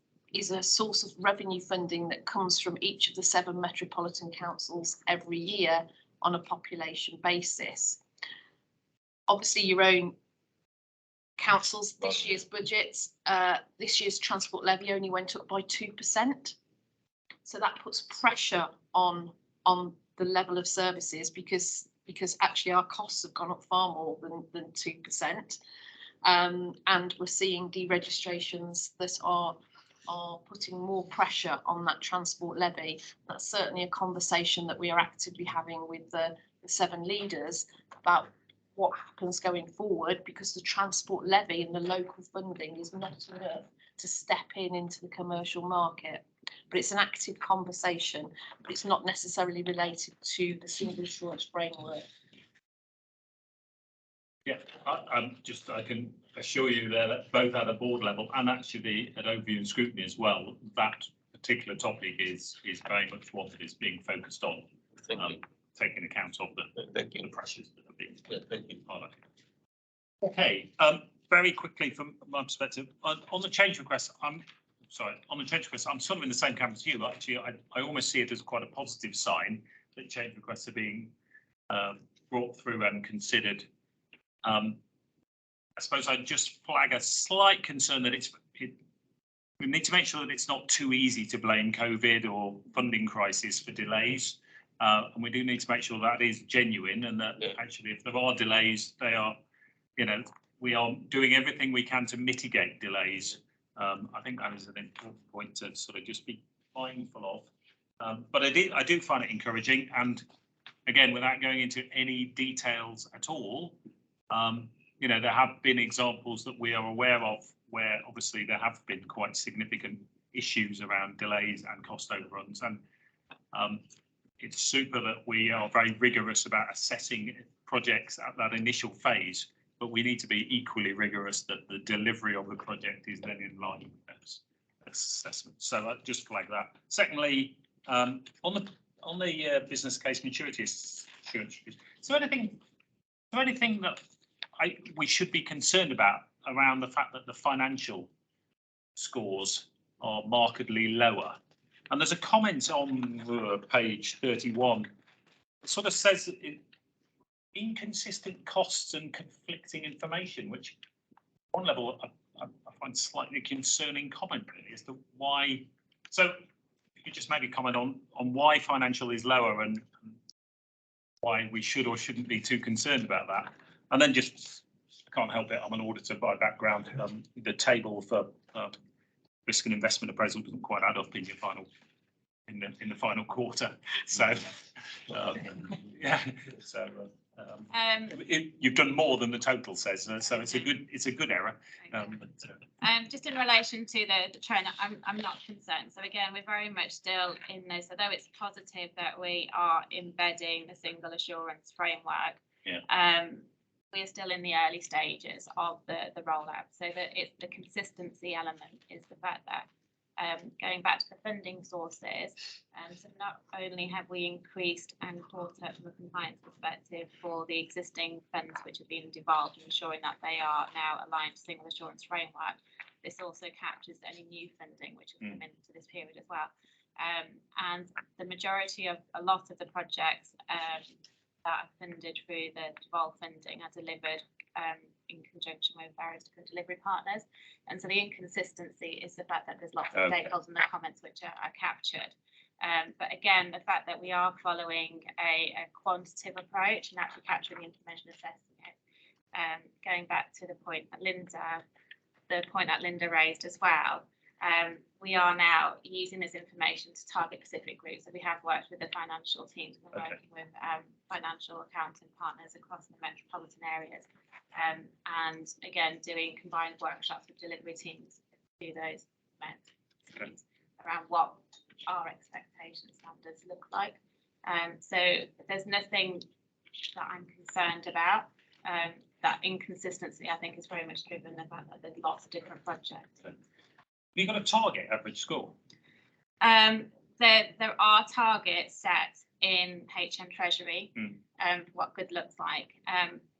a source of revenue funding that comes from each of the 7 metropolitan councils every year on a population basis. Obviously, your own councils, this year's budgets, this year's transport levy only went up by 2%. So that puts pressure on the level of services because actually our costs have gone up far more than 2%. And we're seeing deregistrations that are putting more pressure on that transport levy. That's certainly a conversation that we are actively having with the 7 leaders about what happens going forward, because the transport levy and the local funding is not enough to step into the commercial market. But it's an active conversation, but it's not necessarily related to the single assurance framework. Yeah, I can assure you that both at a board level and actually at overview and scrutiny as well, that particular topic is very much what is being focused on, taking account of the pressures that are being highlighted. Okay, very quickly from my perspective, on the change request, I'm sort of in the same camp as you. Actually, I almost see it as quite a positive sign that change requests are being brought through and considered. I suppose I'd just flag a slight concern that we need to make sure that it's not too easy to blame COVID or funding crisis for delays. And we do need to make sure that is genuine and that actually if there are delays, they are, we are doing everything we can to mitigate delays. I think that is an important point to sort of just be mindful of. But I do find it encouraging. And again, without going into any details at all, there have been examples that we are aware of where obviously there have been quite significant issues around delays and cost overruns. And it's super that we are very rigorous about assessing projects at that initial phase, but we need to be equally rigorous that the delivery of the project is then in line with those assessments. So I'll just flag that. Secondly, on the business case maturity assurance, is there anything that we should be concerned about around the fact that the financial scores are markedly lower? And there's a comment on page 31. It sort of says inconsistent costs and conflicting information, which on one level I find slightly concerning comment really as to why. So you just maybe comment on why financial is lower and why we should or shouldn't be too concerned about that. And then just, I can't help it, I'm an auditor by background. The table for risk and investment appraisal doesn't quite add up in your final in the final quarter. So yeah, so you've done more than the total says, so it's a good error. Just in relation to the trend, I'm not concerned. So again, we're very much still in this, although it's positive that we are embedding the single assurance framework. Yeah. We're still in the early stages of the rollout, so that it's the consistency element is the fact that going back to the funding sources, so not only have we increased and caught up from a compliance perspective for the existing funds which have been devolved, ensuring that they are now aligned to single assurance framework, this also captures any new funding which has come into this period as well. And the majority of a lot of the projects that are funded through the devolved funding are delivered in conjunction with various different delivery partners. And so the inconsistency is the fact that there's lots of stakeholders in the comments which are captured. But again, the fact that we are following a quantitative approach and actually capturing the information, assessing it, going back to the point that Linda raised as well, we are now using this information to target specific groups. So we have worked with the financial teams, we're working with financial accounting partners across the metropolitan areas, and again doing combined workshops with delivery teams to those teams around what our expectation standards look like. So there's nothing that I'm concerned about. That inconsistency, I think, is very much driven by the fact that there's lots of different projects. Have you got a target average score? There are targets set in HM Treasury, what good looks like.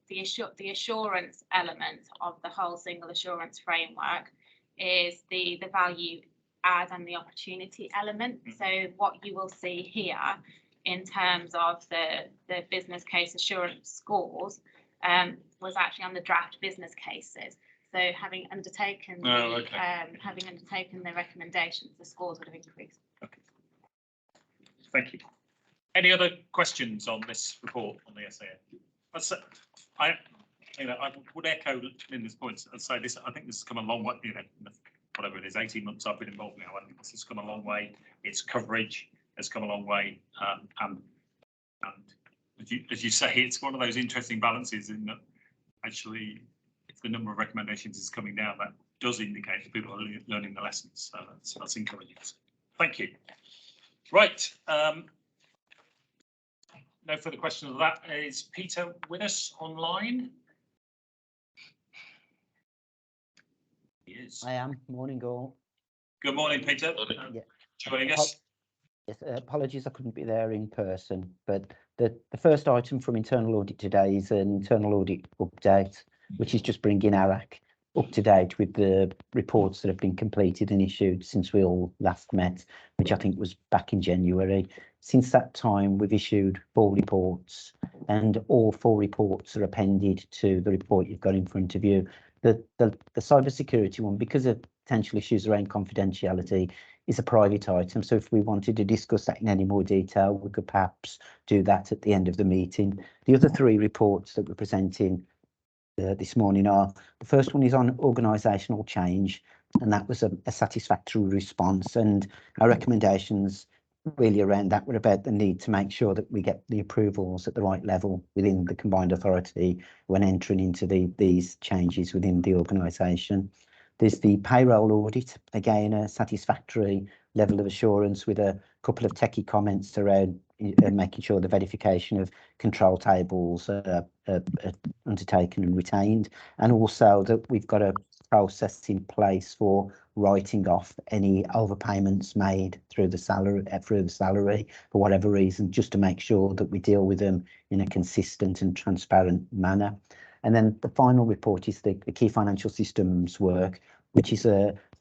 The assurance element of the whole single assurance framework is the value add and the opportunity element. So what you will see here in terms of the business case assurance scores was actually on the draft business cases. So having undertaken the recommendations, the scores would have increased. Okay. Thank you. Any other questions on this report on the SAA? I would echo Linda's points and say this. I think this has come a long way. Whatever it is, 18 months I've been involved now. I think this has come a long way. Its coverage has come a long way, and as you say, it's one of those interesting balances in that actually, if the number of recommendations is coming down, that does indicate that people are learning the lessons. So that's encouraging. Thank you. Right. No further questions of that. Is Peter with us online? He is. I am. Morning, all. Good morning, Peter. Yeah. Joining us. Yes, apologies I couldn't be there in person, but the first item from internal audit today is an internal audit update, which is just bringing ARAC up to date with the reports that have been completed and issued since we all last met, which I think was back in January. Since that time, we've issued 4 reports, and all 4 reports are appended to the report you've got in front of you. The cyber security one, because of potential issues around confidentiality, is a private item. So if we wanted to discuss that in any more detail, we could perhaps do that at the end of the meeting. The other three reports that we're presenting this morning are, the first one is on organisational change, and that was a satisfactory response, and our recommendations really around that were about the need to make sure that we get the approvals at the right level within the combined authority when entering into these changes within the organisation. There's the payroll audit, again a satisfactory level of assurance with a couple of techie comments around making sure the verification of control tables are undertaken and retained, and also that we've got a process in place for writing off any overpayments made through the salary for whatever reason, just to make sure that we deal with them in a consistent and transparent manner. And then the final report is the key financial systems work, which is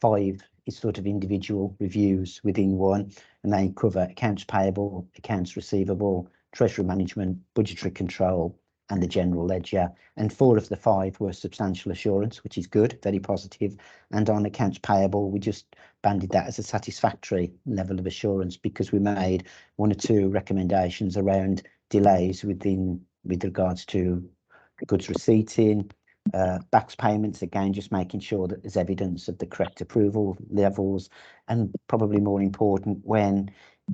5 sort of individual reviews within one, and they cover accounts payable, accounts receivable, treasury management, budgetary control, and the general ledger. And 4 of the 5 were substantial assurance, which is good, very positive. And on accounts payable, we just banded that as a satisfactory level of assurance because we made 1 or 2 recommendations around delays with regards to goods receipting, backs payments, again, just making sure that there's evidence of the correct approval levels, and probably more important, when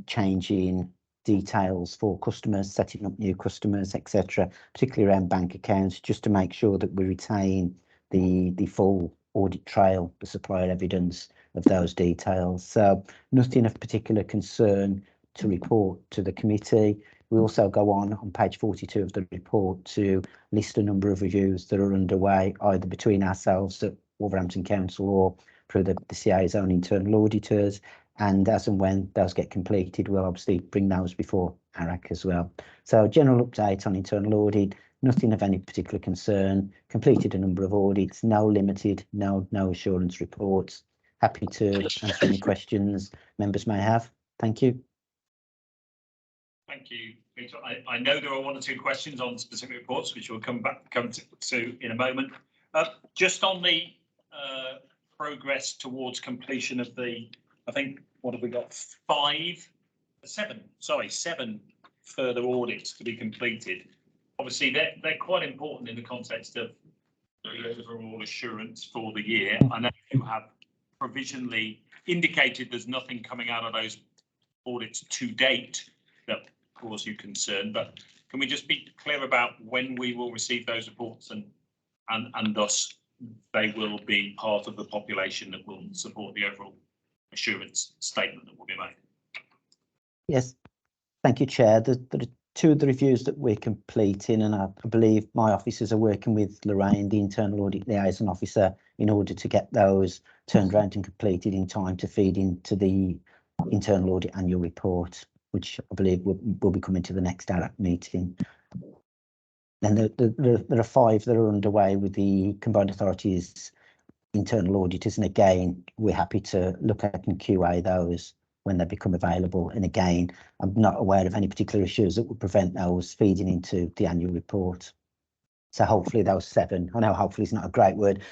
changing details for customers, setting up new customers, etc., particularly around bank accounts, just to make sure that we retain the full audit trail, the supplier evidence of those details. So nothing of particular concern to report to the committee. We also go on page 42 of the report to list a number of reviews that are underway, either between ourselves at Wolverhampton Council or through the CA's own internal auditors. And as and when those get completed, we'll obviously bring those before ARAC as well. So general update on internal audit, nothing of any particular concern, completed a number of audits, no limited, no assurance reports. Happy to answer any questions members may have. Thank you. Thank you, Peter. I know there are 1 or 2 questions on specific reports, which we'll come to in a moment. Just on the progress towards completion of the, I think, what have we got? 7 further audits to be completed. Obviously, they're quite important in the context of the overall assurance for the year. I know you have provisionally indicated there's nothing coming out of those audits to date that cause you concern, but can we just be clear about when we will receive those reports and thus they will be part of the population that will support the overall assurance statement that will be made? Yes, thank you, Chair. There are 2 of the reviews that we're completing, and I believe my officers are working with Lorraine, the internal audit liaison officer, in order to get those turned around and completed in time to feed into the internal audit annual report, which I believe will be coming to the next ARAC meeting. Then there are 5 that are underway with the Combined Authority's internal auditors, and again, we're happy to look at and QA those when they become available. And again, I'm not aware of any particular issues that would prevent those feeding into the annual report. So hopefully those 7, I know hopefully is not a great word,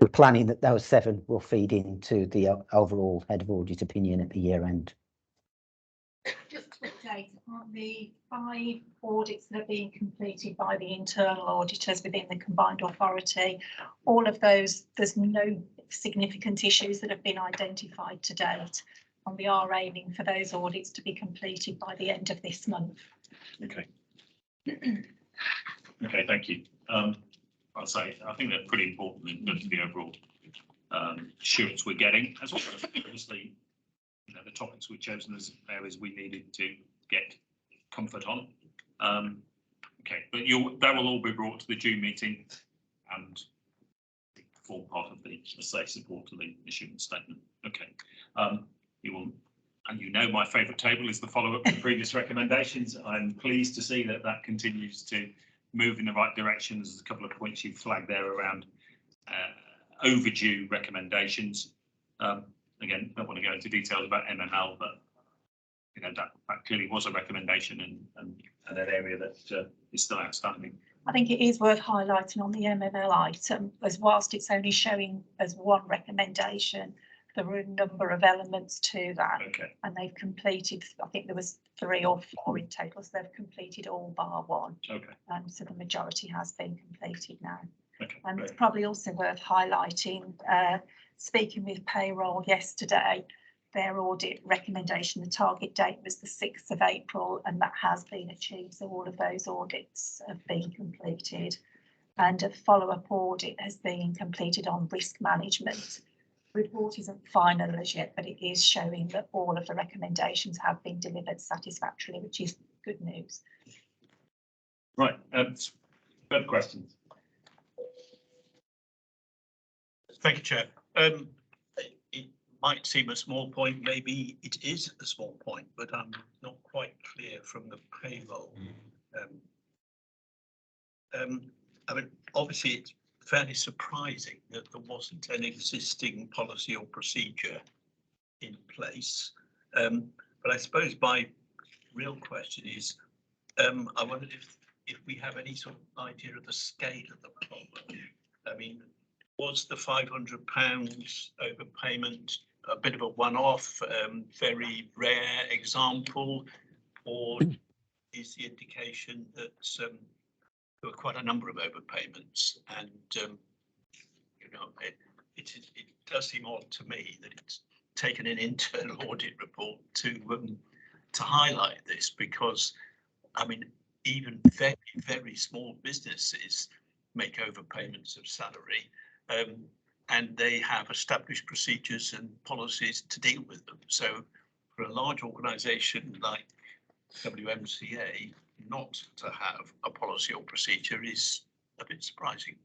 we're planning that those 7 will feed into the overall head of audit opinion at the year end. Just to update on the 5 audits that are being completed by the internal auditors within the Combined Authority, all of those, there's no significant issues that have been identified to date, and we are aiming for those audits to be completed by the end of this month. Okay. Okay, thank you. I'll say I think they're pretty important in terms of the overall assurance we're getting, as well as obviously, you know, the topics we've chosen as areas we needed to get comfort on. Okay, but that will all be brought to the June meeting and form part of the, let's say, support to the assurance statement. Okay, you will, and you know my favourite table is the follow-up to previous recommendations. I'm pleased to see that that continues to move in the right direction. There's a couple of points you flagged there around overdue recommendations. Again, don't want to go into details about MML, but you know that clearly was a recommendation and an area that is still outstanding. I think it is worth highlighting on the MML item, as whilst it's only showing as one recommendation, there were a number of elements to that. Okay. And they've completed, I think there was 3 or 4 in total, so they've completed all bar one. Okay. So the majority has been completed now. Okay. And it's Great. probably also worth highlighting, speaking with payroll yesterday, their audit recommendation, the target date was the 6th of April, and that has been achieved. So all of those audits have been completed, and a follow-up audit has been completed on risk management. Report isn't final as yet, but it is showing that all of the recommendations have been delivered satisfactorily, which is good news. Right. Further questions? Thank you, Chair. It might seem a small point, maybe it is a small point, but I'm not quite clear from the payroll. I mean, obviously, it's fairly surprising that there wasn't an existing policy or procedure in place. But I suppose my real question is, I wondered if we have any sort of idea of the scale of the problem. I mean, was the £500 overpayment a bit of a one-off, very rare example, or is the indication that there were quite a number of overpayments? And you know, it does seem odd to me that it's taken an internal audit report to highlight this, because I mean, even very, very small businesses make overpayments of salary, and they have established procedures and policies to deal with them. So for a large organisation like WMCA, not to have a policy or procedure is a bit surprising.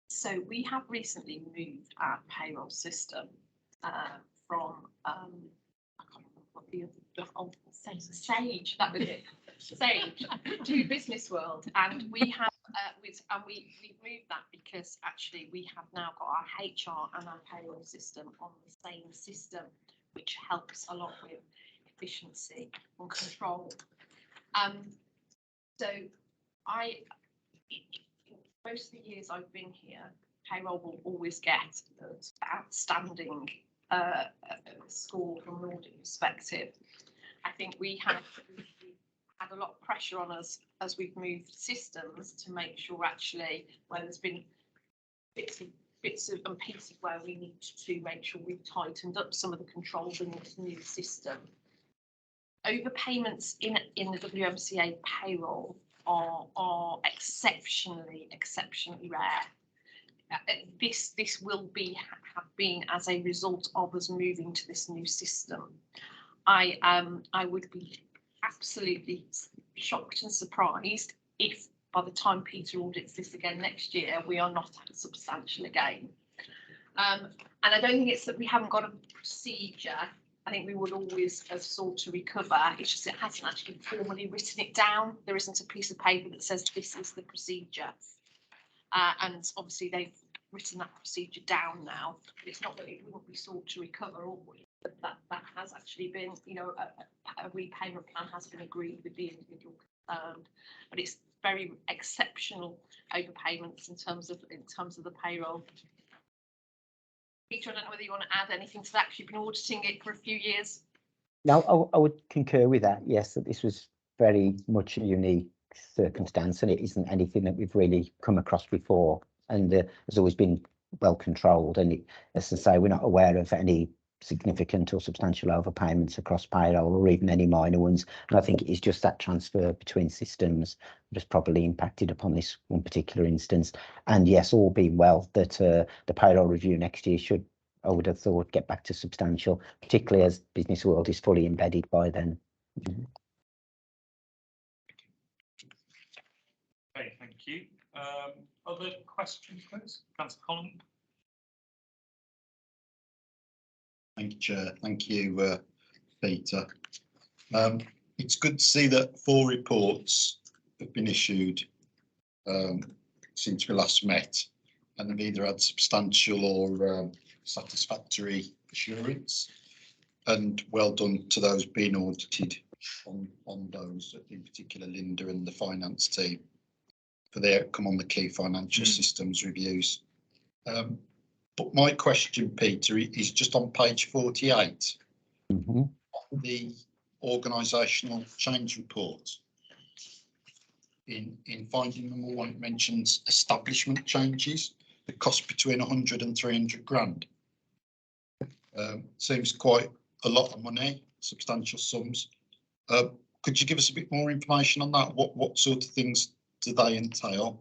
So we have recently moved our payroll system from I can't remember what the other Sage, that was it, Sage, to Business World, and we have we've moved that because actually we have now got our HR and our payroll system on the same system, which helps a lot with efficiency and control. So most of the years I've been here, payroll will always get the outstanding score from an audit perspective. I think we had a lot of pressure on us as we've moved systems to make sure actually where there's been bits and pieces where we need to make sure we've tightened up some of the controls in this new system. Overpayments in the WMCA payroll are exceptionally rare. This will have been as a result of us moving to this new system. I would be absolutely shocked and surprised if by the time Peter audits this again next year, we are not at substantial again. And I don't think it's that we haven't got a procedure. I think we would always have sought to recover. It's just it hasn't actually formally written it down. There isn't a piece of paper that says this is the procedure. And obviously they've written that procedure down now. But it's not that it wouldn't be sought to recover always, but that has actually been, you know, a repayment plan has been agreed with the individual concerned. But it's very exceptional overpayments in terms of the payroll. Peter, I don't know whether you want to add anything to that, because you've been auditing it for a few years. No, I would concur with that. Yes, that this was very much a unique circumstance, and it isn't anything that we've really come across before, and has always been well controlled. And as I say, we're not aware of any significant or substantial overpayments across payroll, or even any minor ones. And I think it is just that transfer between systems just probably impacted upon this one particular instance. And yes, all being well, that the payroll review next year should, I would have thought, get back to substantial, particularly as Business World is fully embedded by then. Okay, thank you. Other questions, please? Councillor Collins. Thank you, Chair. Thank you, Peter. It's good to see that 4 reports have been issued since we last met, and have either had substantial or satisfactory assurance. And well done to those being audited on those, in particular Linda and the finance team, for the outcome on the key financial systems reviews. But my question, Peter, is just on page 48, the organisational change report. In finding number one, it mentions establishment changes that cost between 100 and 300 grand. Seems quite a lot of money, substantial sums. Could you give us a bit more information on that? What sort of things do they entail,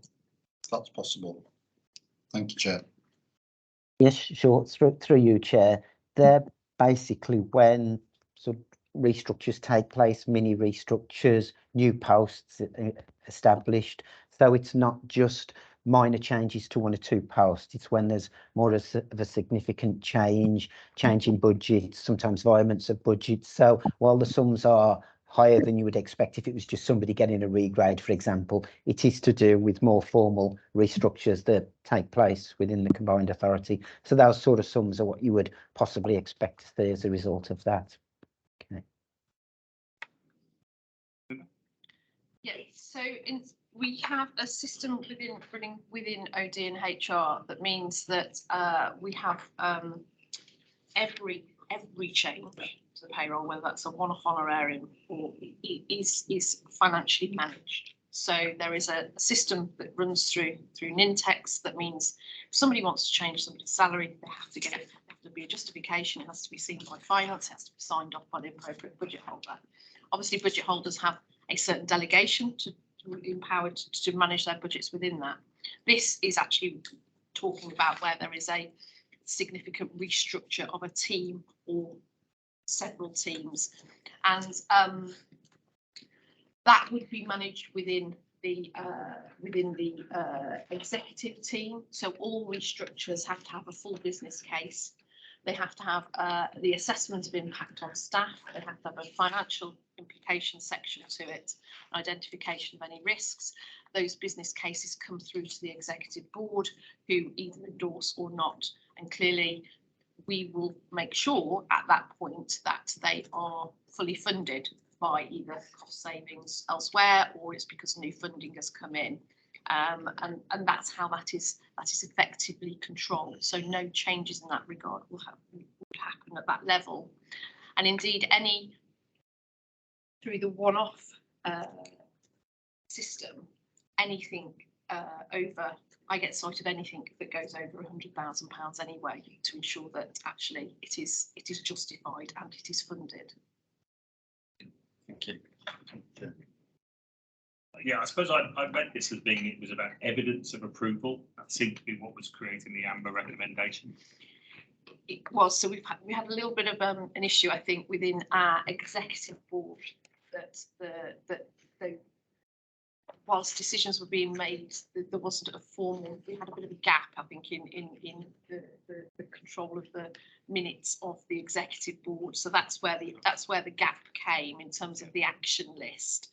if that's possible? Thank you, Chair. Yes, sure. Through you, Chair. They're basically when sort of restructures take place, mini restructures, new posts established. So it's not just minor changes to one or two posts. It's when there's more of a significant change in budget, sometimes violence of budget. So while the sums are higher than you would expect if it was just somebody getting a regrade, for example, it is to do with more formal restructures that take place within the Combined Authority. So those sort of sums are what you would possibly expect to see as a result of that. Okay. Yeah, so we have a system within OD and HR that means that we have every change to the payroll, whether that's a one-off honorarium or is financially managed. So there is a system that runs through Nintex that means if somebody wants to change somebody's salary, they have to get it. There has to be a justification. It has to be seen by finance. It has to be signed off by the appropriate budget holder. Obviously, budget holders have a certain delegation to empowered to manage their budgets within that. This is actually talking about where there is a significant restructure of a team or several teams, and that would be managed within the executive team. So all restructures have to have a full business case. They have to have the assessment of impact on staff. They have to have a financial implication section to it, identification of any risks. Those business cases come through to the executive board, who either endorse or not. And clearly, we will make sure at that point that they are fully funded by either cost savings elsewhere, or it's because new funding has come in. And that's how that is effectively controlled. So no changes in that regard would happen at that level. And indeed, through the one-off system, anything over, I get cited anything that goes over £100,000 anyway, to ensure that actually it is justified and it is funded. Thank you. Yeah, I suppose I read this as being it was about evidence of approval. That seemed to be what was creating the amber recommendation. It was. So we had a little bit of an issue, I think, within our executive board that whilst decisions were being made, there wasn't a formal. We had a bit of a gap, I think, in the control of the minutes of the executive board. So that's where the gap came in terms of the action list.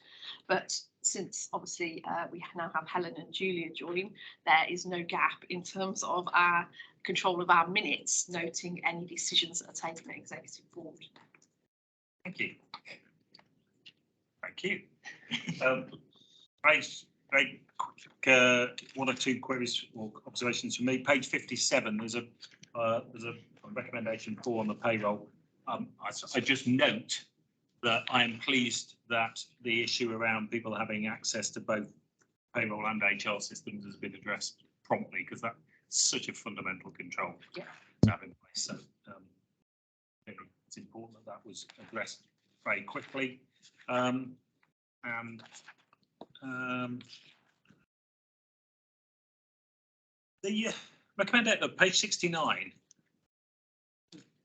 But since obviously we now have Helen and Julia join, there is no gap in terms of our control of our minutes, noting any decisions that are taken at executive board. Thank you. Thank you. Very quick, one or two queries or observations from me. Page 57, there's a recommendation 4 on the payroll. I just note that I am pleased that the issue around people having access to both payroll and HR systems has been addressed promptly, because that's such a fundamental control to have in place. So it's important that was addressed very quickly. The recommendation of page 69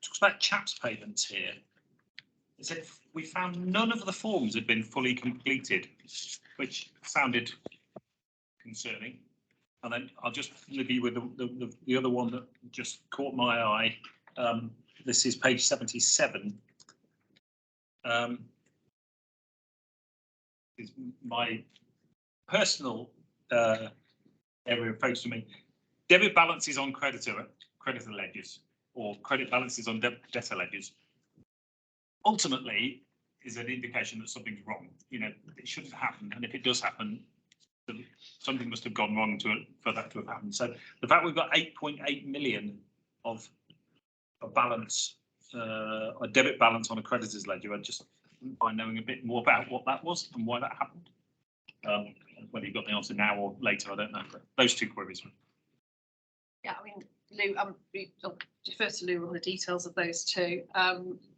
talks about CHAPS payments here. It said we found none of the forms had been fully completed, which sounded concerning. And then I'll just leave you with the other one that just caught my eye. This is page 77. Is my personal area of focus for me. Debit balances on creditor ledgers, or credit balances on debtor ledgers. Ultimately, is an indication that something's wrong. You know, it shouldn't happen, and if it does happen, something must have gone wrong for that to have happened. So the fact we've got 8.8 million of a balance, a debit balance on a creditor's ledger, I just by knowing a bit more about what that was and why that happened. Whether you've got the answer now or later, I don't know. But those two queries. Yeah, I mean, Lou, I'll defer to Lou on the details of those two.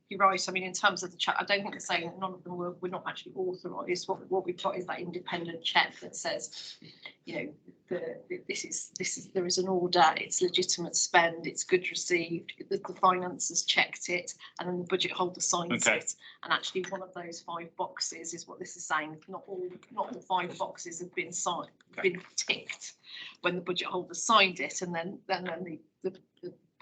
You're right. I mean, in terms of the check, I don't think they're saying that none of them were not actually authorised. What we've got is that independent check that says, you know, there is an order, it's legitimate spend, it's good received, the finances checked it, and then the budget holder signs it. And actually, one of those 5 boxes is what this is saying. Not all 5 boxes have been signed, been ticked when the budget holder signed it, and then the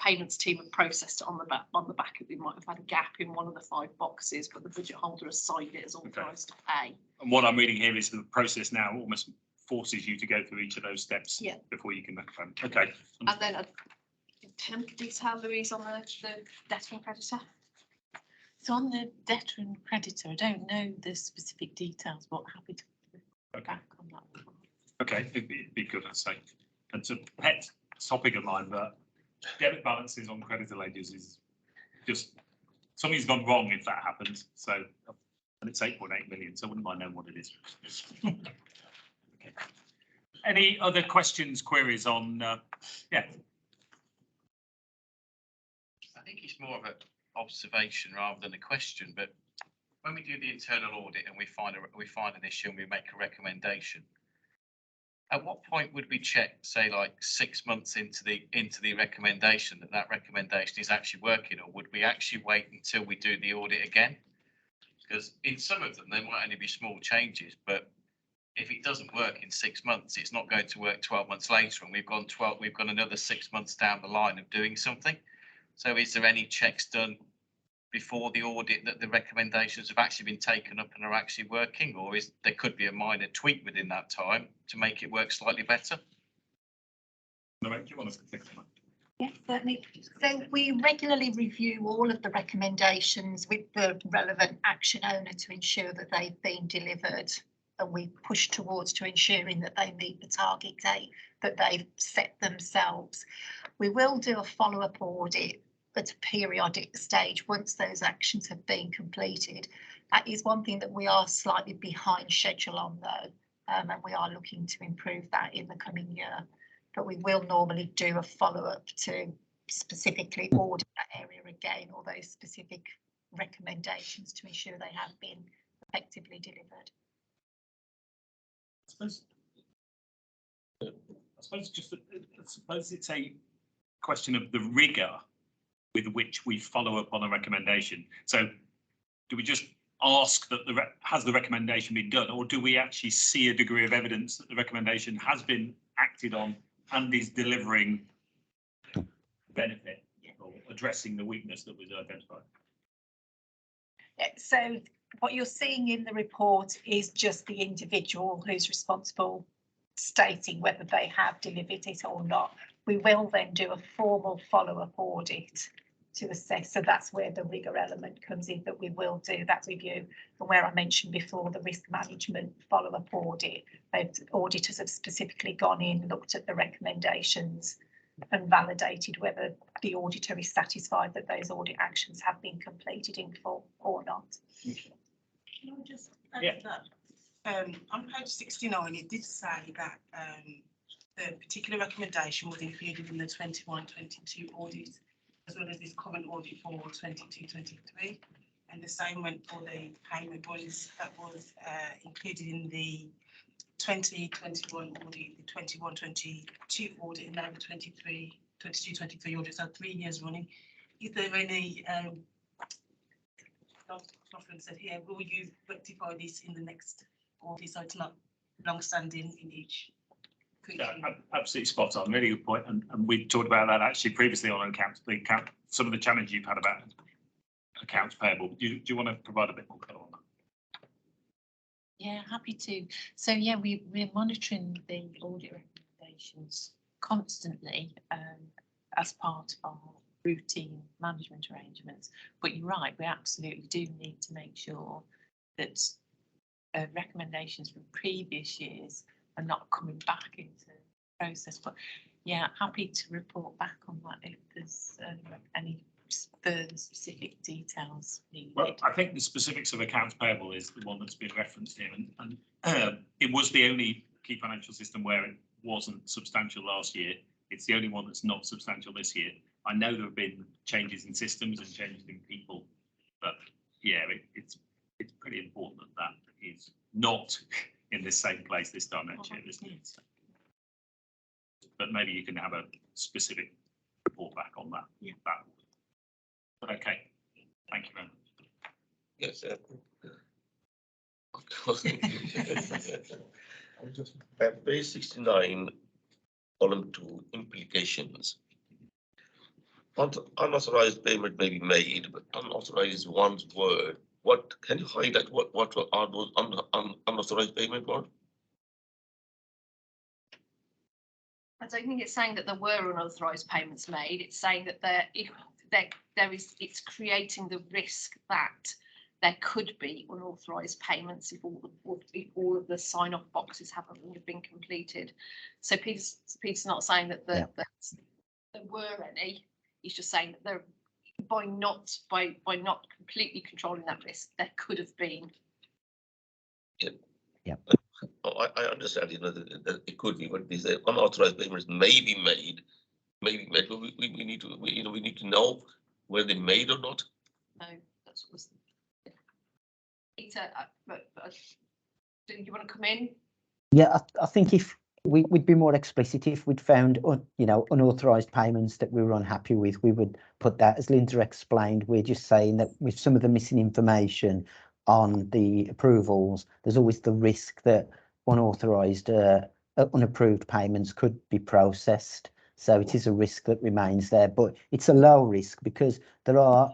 payments team have processed it on the back of it. Might have had a gap in one of the 5 boxes, but the budget holder has signed it as authorised to pay. And what I'm reading here is the process now almost forces you to go through each of those steps before you can make a payment. Okay. And then in terms of detail, Louise, on the debtor and creditor. So on the debtor and creditor, I don't know the specific details, but happy to back on that one. Okay, it'd be good, I'd say. It's a pet topic of mine, but debit balances on creditor ledgers is just something's gone wrong if that happens. So, and it's 8.8 million, so I wouldn't mind knowing what it is. Okay. Any other questions, queries on? Yeah. I think it's more of an observation rather than a question. But when we do the internal audit and we find an issue and we make a recommendation, at what point would we check, say, like 6 months into the recommendation that recommendation is actually working, or would we actually wait until we do the audit again? Because in some of them, there might only be small changes, but if it doesn't work in 6 months, it's not going to work 12 months later, and we've gone another 6 months down the line of doing something. So is there any checks done before the audit that the recommendations have actually been taken up and are actually working, or is there could be a minor tweak within that time to make it work slightly better? Do you want to think on that? Yes, certainly. So we regularly review all of the recommendations with the relevant action owner to ensure that they've been delivered, and we push towards to ensuring that they meet the target date that they've set themselves. We will do a follow-up audit at a periodic stage once those actions have been completed. That is one thing that we are slightly behind schedule on, though, and we are looking to improve that in the coming year. But we will normally do a follow-up to specifically audit that area again, or those specific recommendations, to ensure they have been effectively delivered. I suppose it's a question of the rigour with which we follow up on a recommendation. So do we just ask that has the recommendation been done, or do we actually see a degree of evidence that the recommendation has been acted on and is delivering benefit or addressing the weakness that was identified? So what you're seeing in the report is just the individual who's responsible stating whether they have delivered it or not. We will then do a formal follow-up audit to assess. So that's where the rigour element comes in, that we will do that review. And where I mentioned before, the risk management follow-up audit, auditors have specifically gone in, looked at the recommendations and validated whether the auditor is satisfied that those audit actions have been completed in full or not. Can I just add to that? On page 69, it did say that the particular recommendation was included in the 21-22 audit, as well as this current audit for 22-23, and the same went for the payment bonds that was included in the 2021 audit, the 21-22 audit, and now the 22-23 audit. So 3 years running. Is there any reference that here? Will you rectify this in the next audit so it's not long-standing in each? Yeah, absolutely spot on. Really good point. And we talked about that actually previously on accounts. Some of the challenge you've had about accounts payable. Do you want to provide a bit more color on that? Yeah, happy to. So yeah, we're monitoring the audit recommendations constantly as part of our routine management arrangements. But you're right, we absolutely do need to make sure that recommendations from previous years are not coming back into the process. But yeah, happy to report back on that if there's any further specific details needed. Well, I think the specifics of accounts payable is the one that's been referenced here, and it was the only key financial system where it wasn't substantial last year. It's the only one that's not substantial this year. I know there have been changes in systems and changes in people, but yeah, it's pretty important that that is not in the same place this time next year, isn't it? But maybe you can have a specific report back on that. Yeah. But okay, thank you very much. Yes. Just At page 69, column 2, implications. Unauthorized payment may be made, but unauthorized is one word. What can you highlight? What are those unauthorized payment for? I don't think it's saying that there were unauthorised payments made. It's saying that it's creating the risk that there could be unauthorised payments if all of the sign-off boxes haven't been completed. So Peter's not saying that there were any. He's just saying that there, by not completely controlling that risk, there could have been. Yeah. Oh, I understand, that it could be, but these unauthorized payments may be made, but we need to, we need to know whether they're made or not. No, that's what was. Peter, do you want to come in? Yeah, I think if we'd be more explicit if we'd found, unauthorised payments that we were unhappy with, we would put that. As Linda explained, we're just saying that with some of the missing information on the approvals, there's always the risk that unauthorised, unapproved payments could be processed. So it is a risk that remains there, but it's a low risk because there are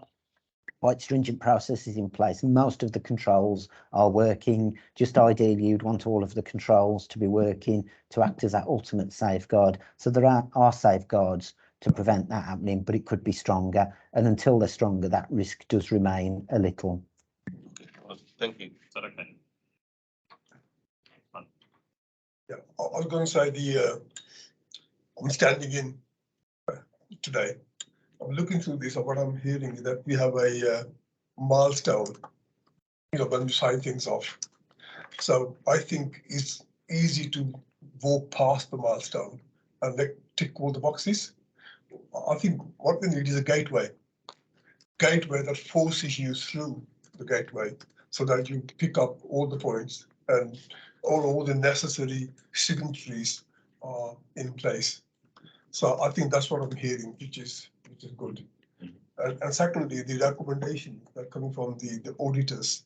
quite stringent processes in place. Most of the controls are working. Just ideally, you'd want all of the controls to be working to act as that ultimate safeguard. So there are safeguards to prevent that happening, but it could be stronger. And until they're stronger, that risk does remain a little. Okay, thank you. Is that okay? Yeah, I was going to say I'm standing in today. I'm looking through this, and what I'm hearing is that we have a milestone, when you sign things off. So I think it's easy to walk past the milestone and tick all the boxes. I think what we need is a gateway that forces you through the gateway so that you pick up all the points and all the necessary signatories are in place. So I think that's what I'm hearing, which is good. And secondly, the recommendation that coming from the auditors,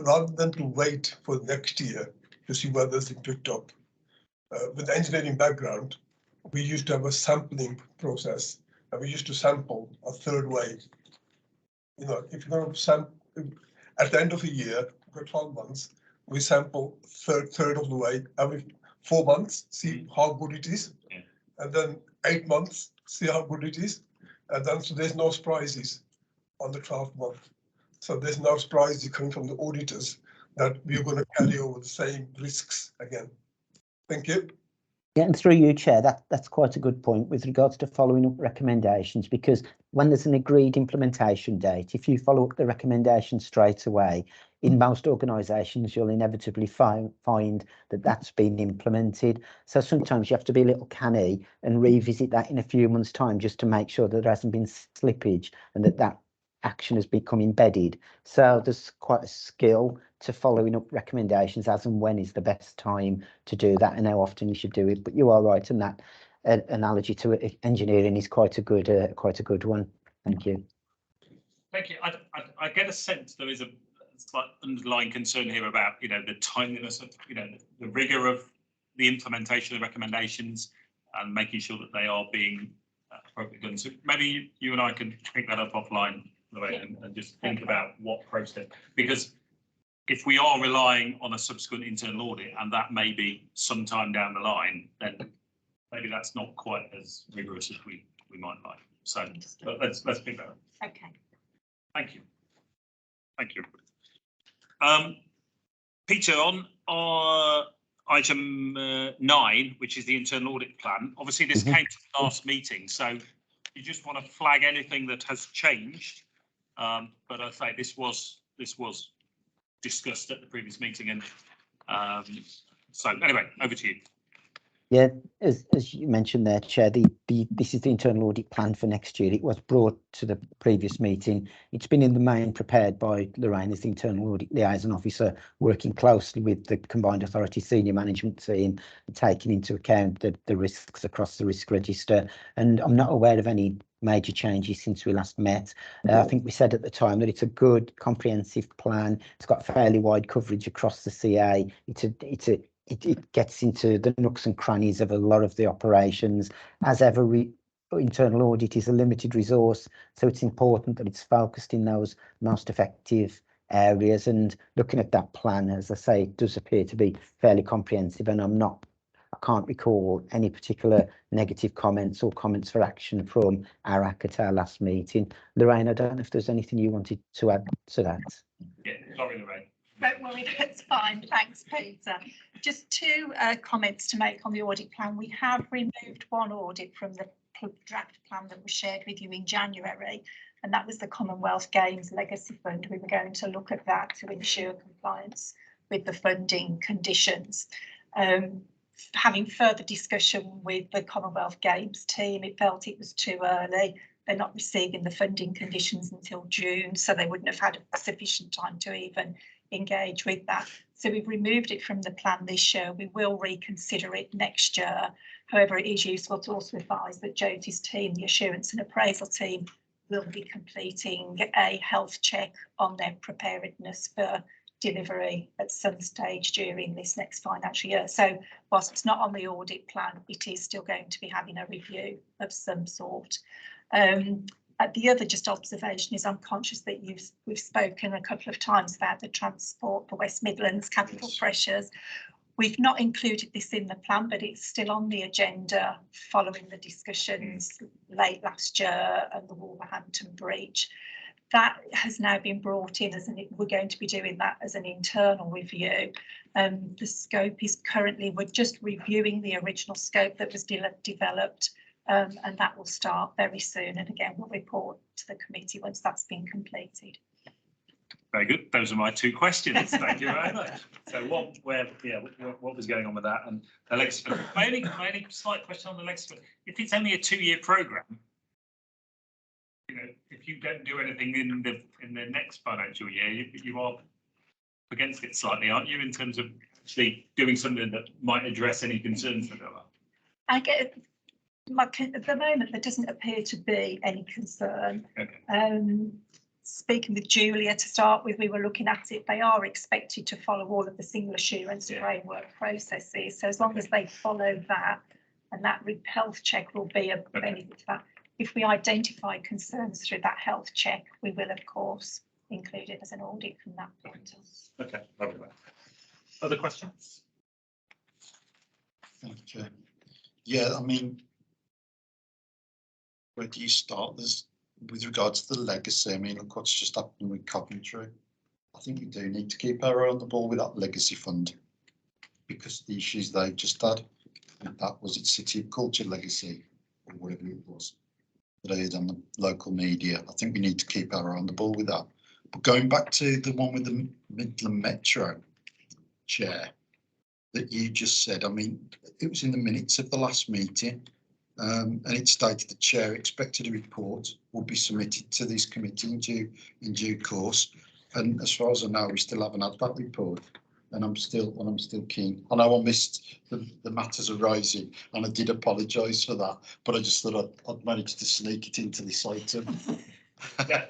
rather than to wait for next year to see whether it's been picked up. With the engineering background, we used to have a sampling process, and we used to sample a third way. If you're going to sample at the end of the year, for 12 months, we sample third of the way every 4 months, see how good it is, and then 8 months, see how good it is, and then so there's no surprises on the 12th month. So there's no surprises coming from the auditors that we're going to carry over the same risks again. Thank you. Yeah, and through you, Chair, that's quite a good point with regards to following up recommendations, because when there's an agreed implementation date, if you follow up the recommendation straight away, in most organisations, you'll inevitably find that that's been implemented. So sometimes you have to be a little canny and revisit that in a few months' time just to make sure that there hasn't been slippage and that action has become embedded. So there's quite a skill to following up recommendations as and when is the best time to do that and how often you should do it. But you are right, and that analogy to engineering is quite a good one. Thank you. Thank you. I get a sense there is a slight underlying concern here about the timeliness of the rigor of the implementation of recommendations and making sure that they are being appropriately done. So maybe you and I can pick that up offline, and just think about what process, because if we are relying on a subsequent internal audit and that may be sometime down the line, then maybe that's not quite as rigorous as we might like. So but let's pick that up. Okay. Thank you. Thank you. Peter, on our item 9, which is the internal audit plan, obviously this came to the last meeting, so you just want to flag anything that has changed. But I say this was discussed at the previous meeting, and so anyway, over to you. Yeah, as you mentioned there, Chair, this is the internal audit plan for next year. It was brought to the previous meeting. It's been in the main prepared by Lorraine as the internal audit liaison officer, working closely with the Combined Authority senior management team, and taking into account the risks across the risk register. And I'm not aware of any major changes since we last met. I think we said at the time that it's a good comprehensive plan. It's got fairly wide coverage across the CA. It gets into the nooks and crannies of a lot of the operations. As ever, internal audit is a limited resource, so it's important that it's focused in those most effective areas. And looking at that plan, as I say, it does appear to be fairly comprehensive, and I can't recall any particular negative comments or comments for action from ARAC at our last meeting. Lorraine, I don't know if there's anything you wanted to add to that. Yeah, sorry, Lorraine. Don't worry, that's fine. Thanks, Peter. Just two comments to make on the audit plan. We have removed one audit from the draft plan that was shared with you in January, and that was the Commonwealth Games Legacy Fund. We were going to look at that to ensure compliance with the funding conditions. Having further discussion with the Commonwealth Games team, it felt it was too early. They're not receiving the funding conditions until June, so they wouldn't have had sufficient time to even engage with that. So we've removed it from the plan this year. We will reconsider it next year. However, it is useful to also advise that Jyoti's team, the assurance and appraisal team, will be completing a health check on their preparedness for delivery at some stage during this next financial year. So whilst it's not on the audit plan, it is still going to be having a review of some sort. The other just observation is I'm conscious that we've spoken a couple of times about the transport for West Midlands capital pressures. We've not included this in the plan, but it's still on the agenda following the discussions late last year and the Wolverhampton breach. That has now been brought in we're going to be doing that as an internal review. The scope is currently, we're just reviewing the original scope that was developed. And that will start very soon. And again, we'll report to the committee once that's been completed. Very good. Those are my two questions. Thank you very much. So what was going on with that? And the legacy fund. My only slight question on the legacy fund. If it's only a 2-year programme, if you don't do anything in the next financial year, you are against it slightly, aren't you, in terms of actually doing something that might address any concerns that there are? I get at the moment, there doesn't appear to be any concern. Okay. Speaking with Julia to start with, we were looking at it. They are expected to follow all of the single assurance framework processes. So as long as they follow that, and that health check will be a benefit to that. If we identify concerns through that health check, we will of course include it as an audit from that point on. Okay, lovely. Other questions? Thank you, Chair. Yeah, I mean, where do you start? With regards to the legacy, I mean, look what's just happened with Coventry. I think we do need to keep our eye on the ball with that legacy fund, because the issues they've just had, and that was its City of Culture legacy, or whatever it was, that I heard on the local media. I think we need to keep our eye on the ball with that. But going back to the one with the Midland Metro, Chair, that you just said, I mean, it was in the minutes of the last meeting. And it stated the chair expected a report will be submitted to this committee in due course. And as far as I know, we still haven't had that report. And I'm still keen. I know I missed the matters arising, and I did apologise for that. But I just thought I'd managed to sneak it into this item. Yeah.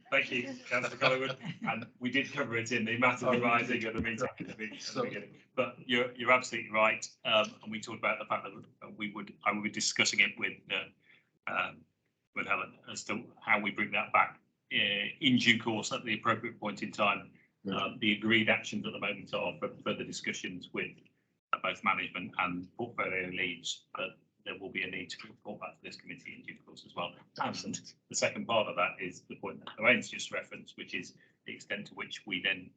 Thank you, Councillor Collingwood. And we did cover it in the matters arising at the meeting at the beginning. But you're absolutely right. And we talked about the fact that I would be discussing it with Helen as to how we bring that back in due course at the appropriate point in time. The agreed actions at the moment are for further discussions with both management and portfolio leads, but there will be a need to report back to this committee in due course as well. And the second part of that is the point that Lorraine's just referenced, which is the extent to which we then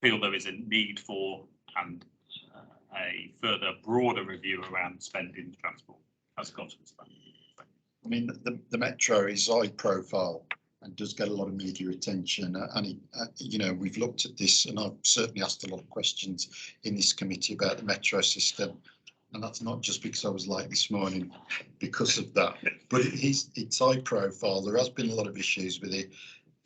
feel there is a need for and a further broader review around spending transport as a consequence of that. I mean, the metro is high profile and does get a lot of media attention. You know, we've looked at this and I've certainly asked a lot of questions in this committee about the metro system. And that's not just because I was late this morning because of that, but it's high profile. There has been a lot of issues with it.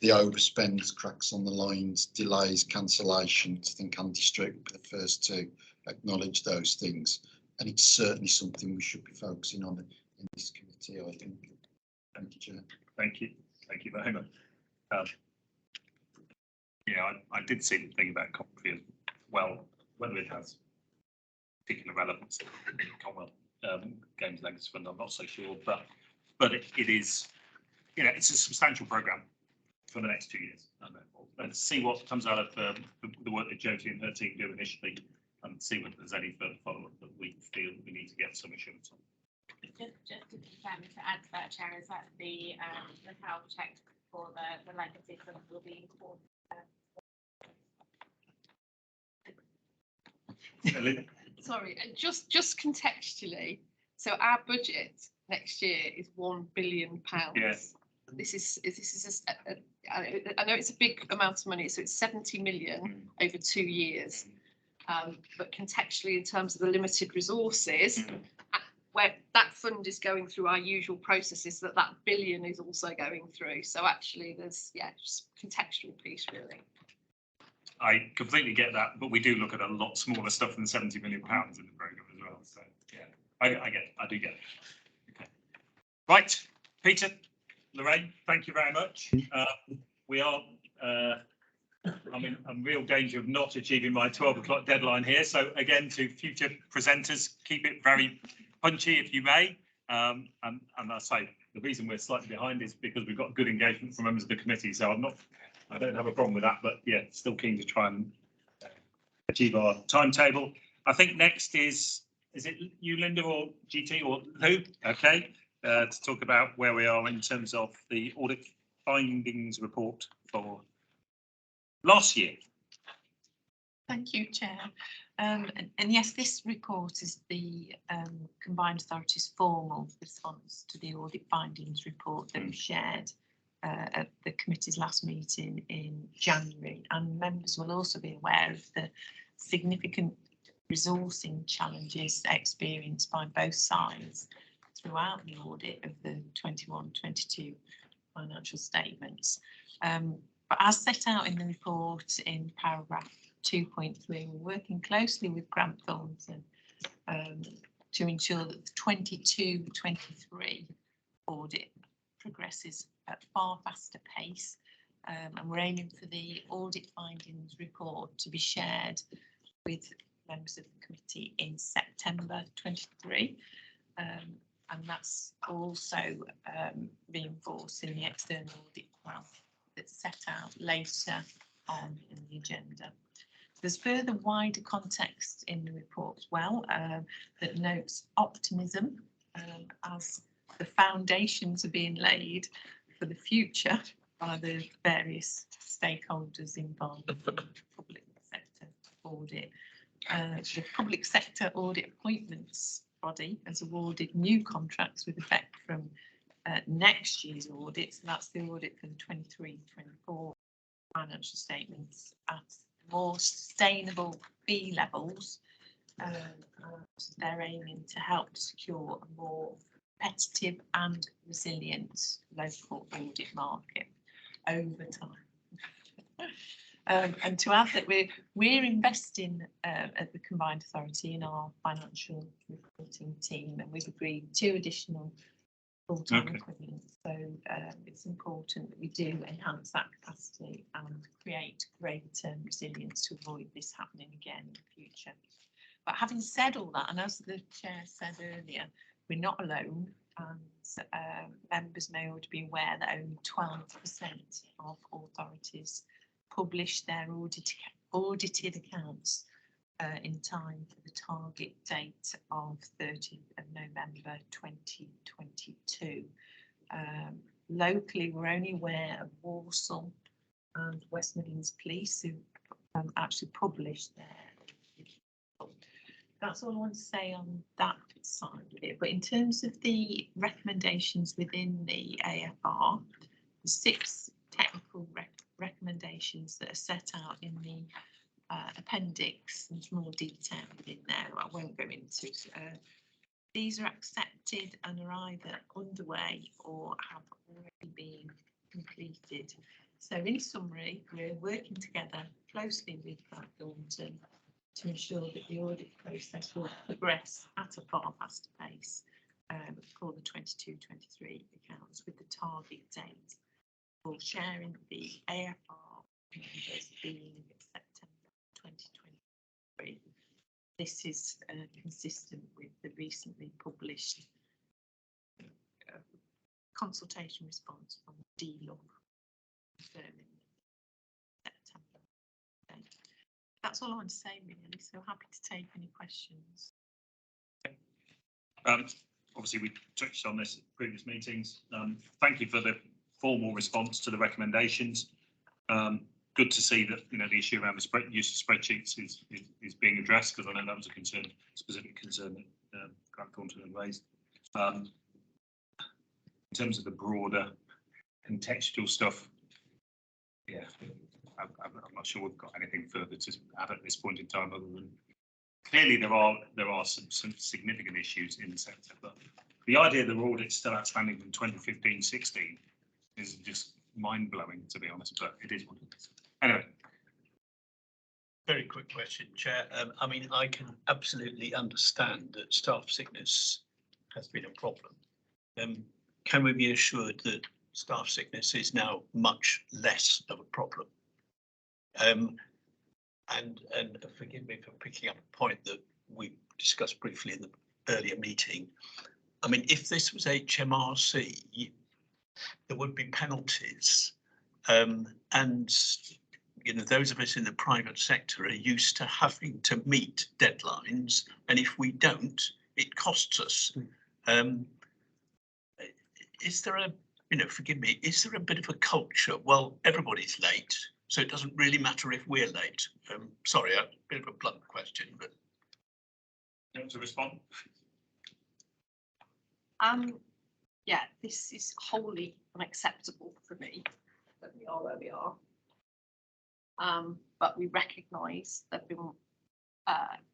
The overspends, cracks on the lines, delays, cancellations. I think Andy Street would be the first to acknowledge those things. And it's certainly something we should be focusing on in this committee, I think. Thank you, Chair. Thank you. Thank you very much. Yeah, I did see the thing about Copperfield. Well, whether it has particular relevance to the Commonwealth Games Legacy Fund, I'm not so sure, but it is, you know, it's a substantial programme for the next 2 years. And let's see what comes out of the work that Jyoti and her team do initially, and see whether there's any further follow-up that we feel we need to get some assurance on. Just to confirm, to add to that, Chair, is that the health check for the legacy fund will be important. Sorry, just contextually, so our budget next year is £1 billion. Yes. This is I know it's a big amount of money, so it's 70 million over 2 years. But contextually, in terms of the limited resources, where that fund is going through our usual processes, that billion is also going through. So actually, there's just contextual piece really. I completely get that, but we do look at a lot smaller stuff than £70 million in the programme as well. So yeah, I do get it. Okay. Right, Peter, Lorraine, thank you very much. We are I'm in real danger of not achieving my 12 o'clock deadline here. So again, to future presenters, keep it very punchy if you may. And I say the reason we're slightly behind is because we've got good engagement from members of the committee. So I don't have a problem with that, but yeah, still keen to try and achieve our timetable. I think next is it you, Linda, or GT, or who? Okay, to talk about where we are in terms of the audit findings report for last year. Thank you, Chair. And yes, this report is the Combined Authority's formal response to the audit findings report that we shared at the committee's last meeting in January. And members will also be aware of the significant resourcing challenges experienced by both sides throughout the audit of the 21-22 financial statements. But as set out in the report in paragraph 2.3, we're working closely with Grant Thornton to ensure that the 22-23 audit progresses at far faster pace, and we're aiming for the audit findings report to be shared with members of the committee in September 23, and that's also reinforced in the external audit plan that's set out later on in the agenda. There's further wider context in the report as well that notes optimism as the foundations are being laid for the future by the various stakeholders involved in the public sector audit. The public sector audit appointments body has awarded new contracts with effect from next year's audit. So that's the audit for the 23-24 financial statements at more sustainable fee levels. They're aiming to help secure a more competitive and resilient local audit market over time. And to add that we're investing at the Combined Authority in our financial reporting team, and we've agreed 2 additional full-time equivalents. So it's important that we do enhance that capacity and create greater resilience to avoid this happening again in the future. But having said all that, and as the Chair said earlier, we're not alone, and members may already be aware that only 12% of authorities publish their audited accounts in time for the target date of 30th of November 2022. Locally, we're only aware of Walsall and West Midlands Police who actually published their. That's all I want to say on that side of it. But in terms of the recommendations within the AFR, the 6 technical recommendations that are set out in the appendix, there's more detail within there. I won't go into. These are accepted and are either underway or have already been completed. So in summary, we're working together closely with Grant Thornton to ensure that the audit process will progress at a far faster pace for the 22-23 accounts, with the target date for sharing the AFR numbers being September 2023. This is consistent with the recently published consultation response from DLUC confirming September date. That's all I want to say, really. So happy to take any questions. Obviously, we touched on this at previous meetings. Thank you for the formal response to the recommendations. Good to see that the issue around the use of spreadsheets is being addressed, because I know that was a concern, specific concern that Grant Thornton had raised. In terms of the broader contextual stuff, yeah, I'm not sure we've got anything further to add at this point in time, other than clearly there are some significant issues in the sector, but the idea that the audit's still outstanding from 2015-16 is just mind-blowing, to be honest, but it is what it is. Anyway. Very quick question, Chair. I mean, I can absolutely understand that staff sickness has been a problem. Can we be assured that staff sickness is now much less of a problem? And forgive me for picking up a point that we discussed briefly in the earlier meeting. I mean, if this was HMRC, there would be penalties, and those of us in the private sector are used to having to meet deadlines, and if we don't, it costs us. Is there a, forgive me, is there a bit of a culture? Well, everybody's late, so it doesn't really matter if we're late. Sorry, a bit of a blunt question, but. You want to respond? Yeah, this is wholly unacceptable for me that we are where we are. But we recognise there have been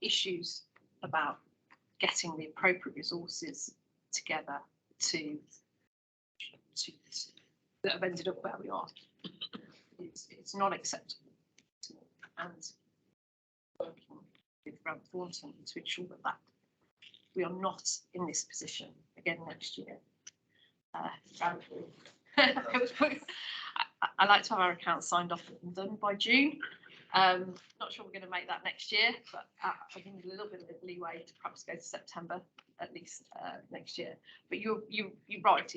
issues about getting the appropriate resources together to that have ended up where we are. It's not acceptable to me, and working with Grant Thornton to ensure that we are not in this position again next year. I like to have our accounts signed off and done by June. Not sure we're going to make that next year, but I think a little bit of leeway to perhaps go to September at least next year. But you're right.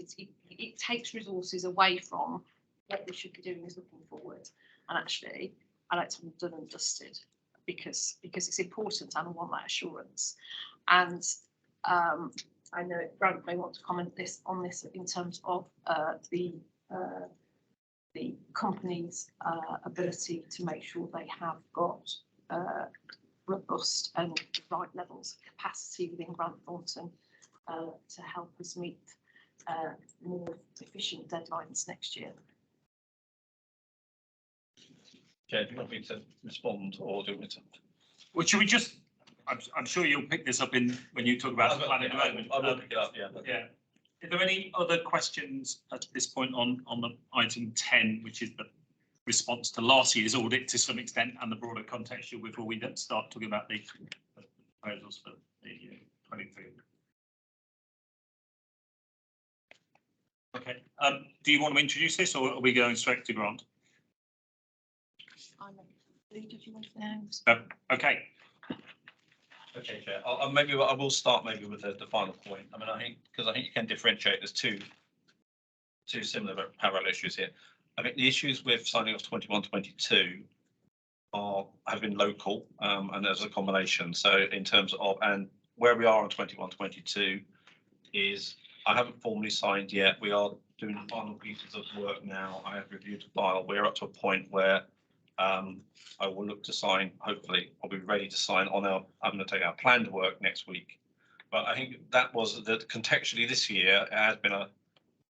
It takes resources away from what we should be doing is looking forward. And actually, I like to have them done and dusted because it's important and I want that assurance. And I know Grant may want to comment on this in terms of the company's ability to make sure they have got robust and the right levels of capacity within Grant Thornton to help us meet more efficient deadlines next year. Chair, do you want me to respond or do you want me to? Well, should we just, I'm sure you'll pick this up when you talk about the plan of development. I will pick it up, yeah. Yeah. Are there any other questions at this point on the item 10, which is the response to last year's audit to some extent and the broader contextual before we then start talking about the proposals for the 23? Okay. Do you want to introduce this or are we going straight to Grant? Did you want to know? No. Okay. Okay, Chair. I will start maybe with the final point. I mean, I think you can differentiate. There's two similar but parallel issues here. I think the issues with signing off 21-22 have been local, and there's a combination. So in terms of and where we are on 21-22 is I haven't formally signed yet. We are doing the final pieces of work now. I have reviewed the file. We're up to a point where I will look to sign, hopefully, I'll be ready to sign on I'm going to take our planned work next week. But I think that was that contextually this year, it has been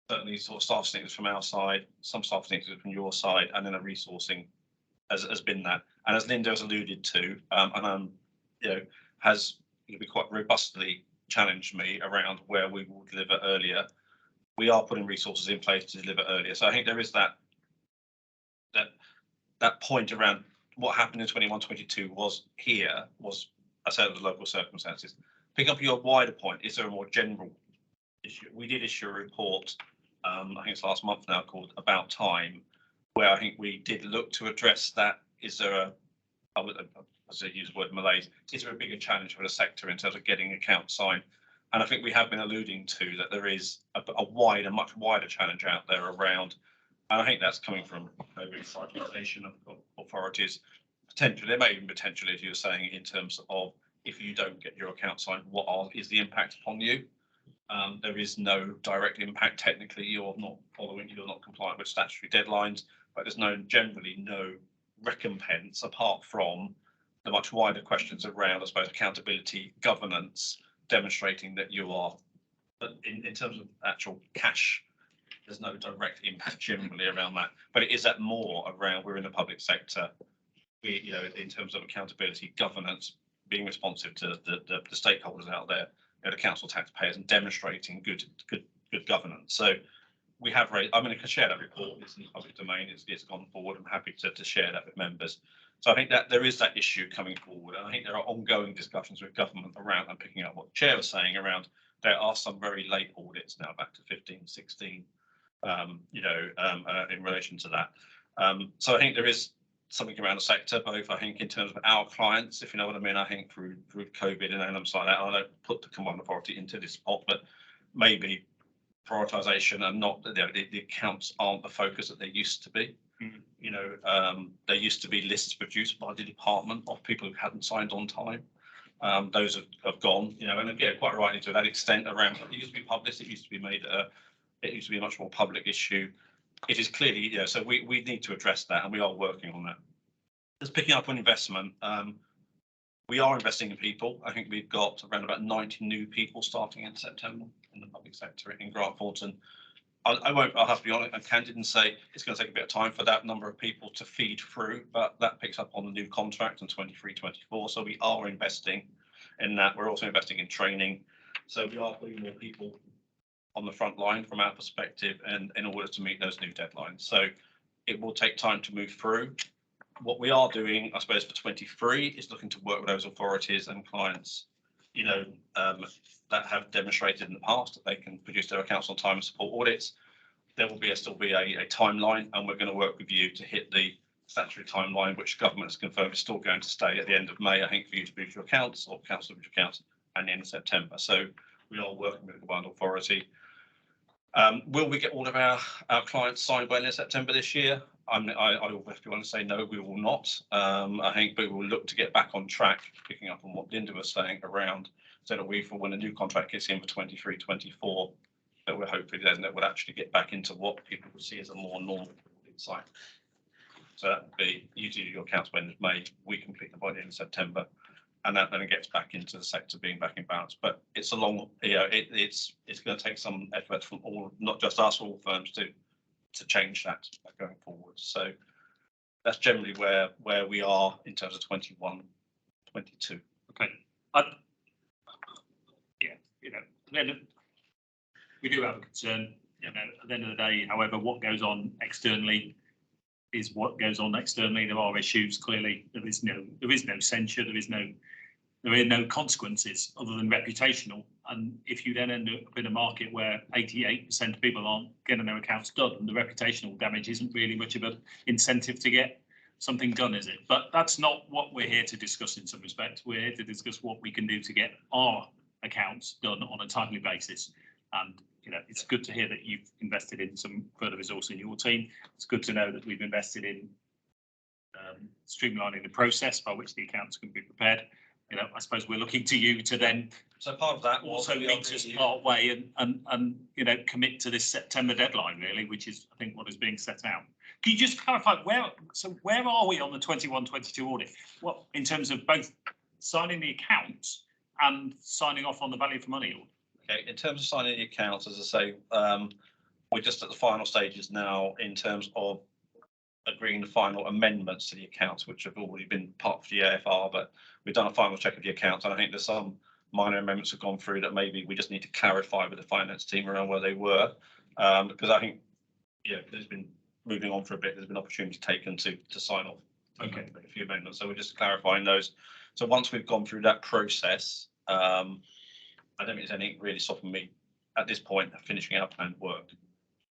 certainly sort of staff snippets from our side, some staff snippets from your side, and then a resourcing has been that. And as Linda has alluded to, has quite robustly challenged me around where we will deliver earlier. We are putting resources in place to deliver earlier. So I think there is that point around what happened in 21-22 was I said, the local circumstances. Pick up your wider point. Is there a more general issue? We did issue a report, I think it's last month now, called About Time, where I think we did look to address that. Is there as I use the word malaise, is there a bigger challenge for the sector in terms of getting accounts signed? And I think we have been alluding to that there is a much wider challenge out there around, and I think that's coming from privatisation of authorities. Potentially, there may even potentially, as you were saying, in terms of if you don't get your account signed, what is the impact upon you? There is no direct impact technically. You're not compliant with statutory deadlines, but there's generally no recompense apart from the much wider questions around, I suppose, accountability, governance, demonstrating that you are, in terms of actual cash, there's no direct impact generally around that. But it is that more around we're in the public sector, in terms of accountability, governance, being responsive to the stakeholders out there, the council taxpayers, and demonstrating good governance. So we have raised, I'm going to share that report. It's in the public domain. It's gone forward. I'm happy to share that with members. So I think that there is that issue coming forward. And I think there are ongoing discussions with government around, and picking up what the chair was saying around, there are some very late audits now, back to 15, 16, in relation to that. So I think there is something around the sector, both I think in terms of our clients, if you know what I mean. I think through COVID and elements like that, I don't put the Combined Authority into this pot, but maybe prioritisation and not the accounts aren't the focus that they used to be. There used to be lists produced by the department of people who hadn't signed on time. Those have gone, and again, quite rightly to that extent around, it used to be published, it used to be made, it used to be a much more public issue. It is clearly, so we need to address that, and we are working on that. Just picking up on investment, we are investing in people. I think we've got around about 90 new people starting in September in the public sector in Grant Thornton. I'll have to be honest and candid and say it's going to take a bit of time for that number of people to feed through, but that picks up on the new contract in 23-24. So we are investing in that. We're also investing in training. So we are putting more people on the front line from our perspective, and in order to meet those new deadlines. So it will take time to move through. What we are doing, I suppose, for 23 is looking to work with those authorities and clients, that have demonstrated in the past that they can produce their accounts on time and support audits. There will still be a timeline, and we're going to work with you to hit the statutory timeline, which government has confirmed is still going to stay at the end of May, I think, for you to produce your accounts, or council to produce your accounts, and the end of September. So we are working with the Combined Authority. Will we get all of our clients signed by the end of September this year? I will have to say no, we will not. I think, but we will look to get back on track, picking up on what Linda was saying around, so that when a new contract gets in for 23-24, that we're hopefully then that would actually get back into what people would see as a more normal cycle. So that would be usually your accounts by the end of May, we complete them by the end of September, and that then it gets back into the sector being back in balance. But it's a long, it's going to take some effort from all, not just us, all firms to change that going forward. So that's generally where we are in terms of 21-22. Okay. Then we do have a concern. At the end of the day, however, what goes on externally is what goes on externally. There are issues. Clearly, there is no censure. There are no consequences other than reputational. And if you then end up in a market where 88% of people aren't getting their accounts done, the reputational damage isn't really much of an incentive to get something done, is it? But that's not what we're here to discuss in some respects. We're here to discuss what we can do to get our accounts done on a timely basis. And it's good to hear that you've invested in some further resource in your team. It's good to know that we've invested in streamlining the process by which the accounts can be prepared. I suppose we're looking to you to then So part of that also we are meet us really- part way and commit to this September deadline really, which is I think what is being set out. Can you just clarify where are we on the 21-22 audit? What in terms of both signing the accounts and signing off on the value for money audit? Okay, in terms of signing the accounts, as I say, we're just at the final stages now in terms of agreeing the final amendments to the accounts, which have already been part of the AFR, but we've done a final check of the accounts. And I think there's some minor amendments have gone through that maybe we just need to clarify with the finance team around where they were. Because I think, there's been moving on for a bit, there's been opportunity taken to sign off. Okay. A few amendments. So we're just clarifying those. So once we've gone through that process, I don't think there's anything really stopping me at this point of finishing our planned work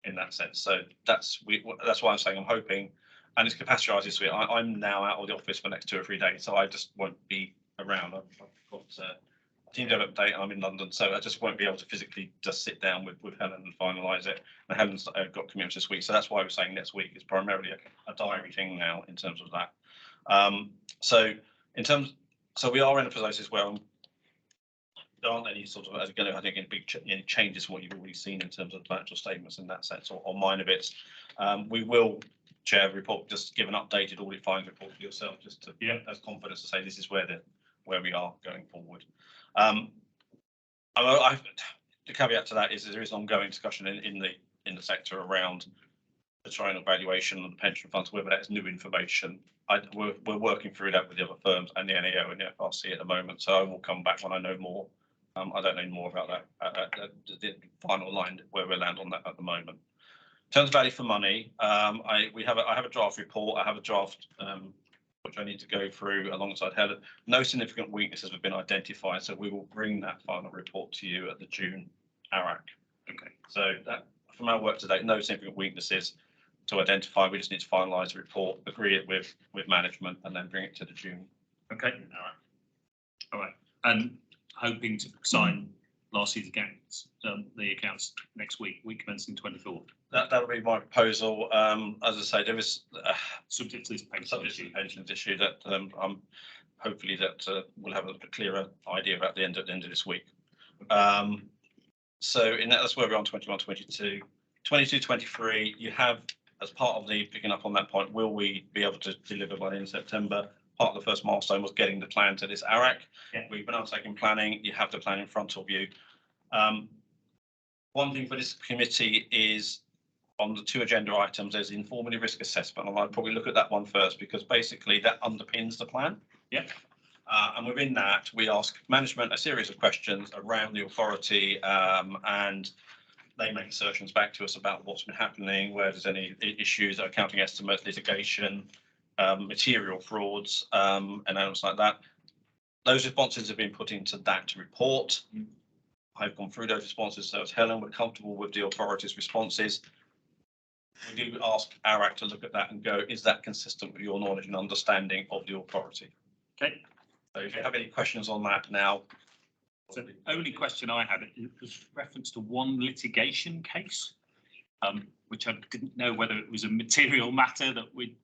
in that sense. So that's why I'm saying I'm hoping, and it's capacitarised this week. I'm now out of the office for the next 2 or 3 days, so I just won't be around. I've got a team development date. I'm in London, so I just won't be able to physically just sit down with Helen and finalise it. And Helen's got commitments this week, so that's why we're saying next week is primarily a diary thing now in terms of that. So we are in a process where there aren't any sort of, I think, any big changes from what you've already seen in terms of financial statements in that sense, or minor bits. We will share a report, just give an updated audit findings report for yourself, just to as confidence to say this is where we are going forward. The caveat to that is there is an ongoing discussion in the sector around the triennial valuation of the pension funds, whether that is new information. We're working through that with the other firms and the NAO and the FRC at the moment, so I will come back when I know more. I don't know more about that the final line where we land on that at the moment. In terms of value for money, I have a draft report. I have a draft which I need to go through alongside Helen. No significant weaknesses have been identified, so we will bring that final report to you at the June ARAC. Okay. So that from our work today, no significant weaknesses to identify. We just need to finalise the report, agree it with management, and then bring it to the June. Okay. All right. And hoping to sign last year's accounts, the accounts next week commencing 24th. That'll be my proposal. As I say, there is subject to this pension issue that I'm hopefully that we'll have a clearer idea about the end of this week. So that's where we're on 21-22. 22-23, you have, as part of the picking up on that point, will we be able to deliver by the end of September? Part of the first milestone was getting the plan to this ARAC. We've been undertaking planning. You have the plan in front of you. One thing for this committee is on the 2 agenda items, there's the informative risk assessment, and I'd probably look at that one first because basically that underpins the plan. And within that, we ask management a series of questions around the authority, and they make assertions back to us about what's been happening, where there's any issues, accounting estimates, litigation, material frauds, and elements like that. Those responses have been put into that report. I've gone through those responses, so as Helen, we're comfortable with the authority's responses. We do ask ARAC to look at that and go, is that consistent with your knowledge and understanding of the authority? Okay. So if you have any questions on that now. So the only question I had was reference to one litigation case, which I didn't know whether it was a material matter that we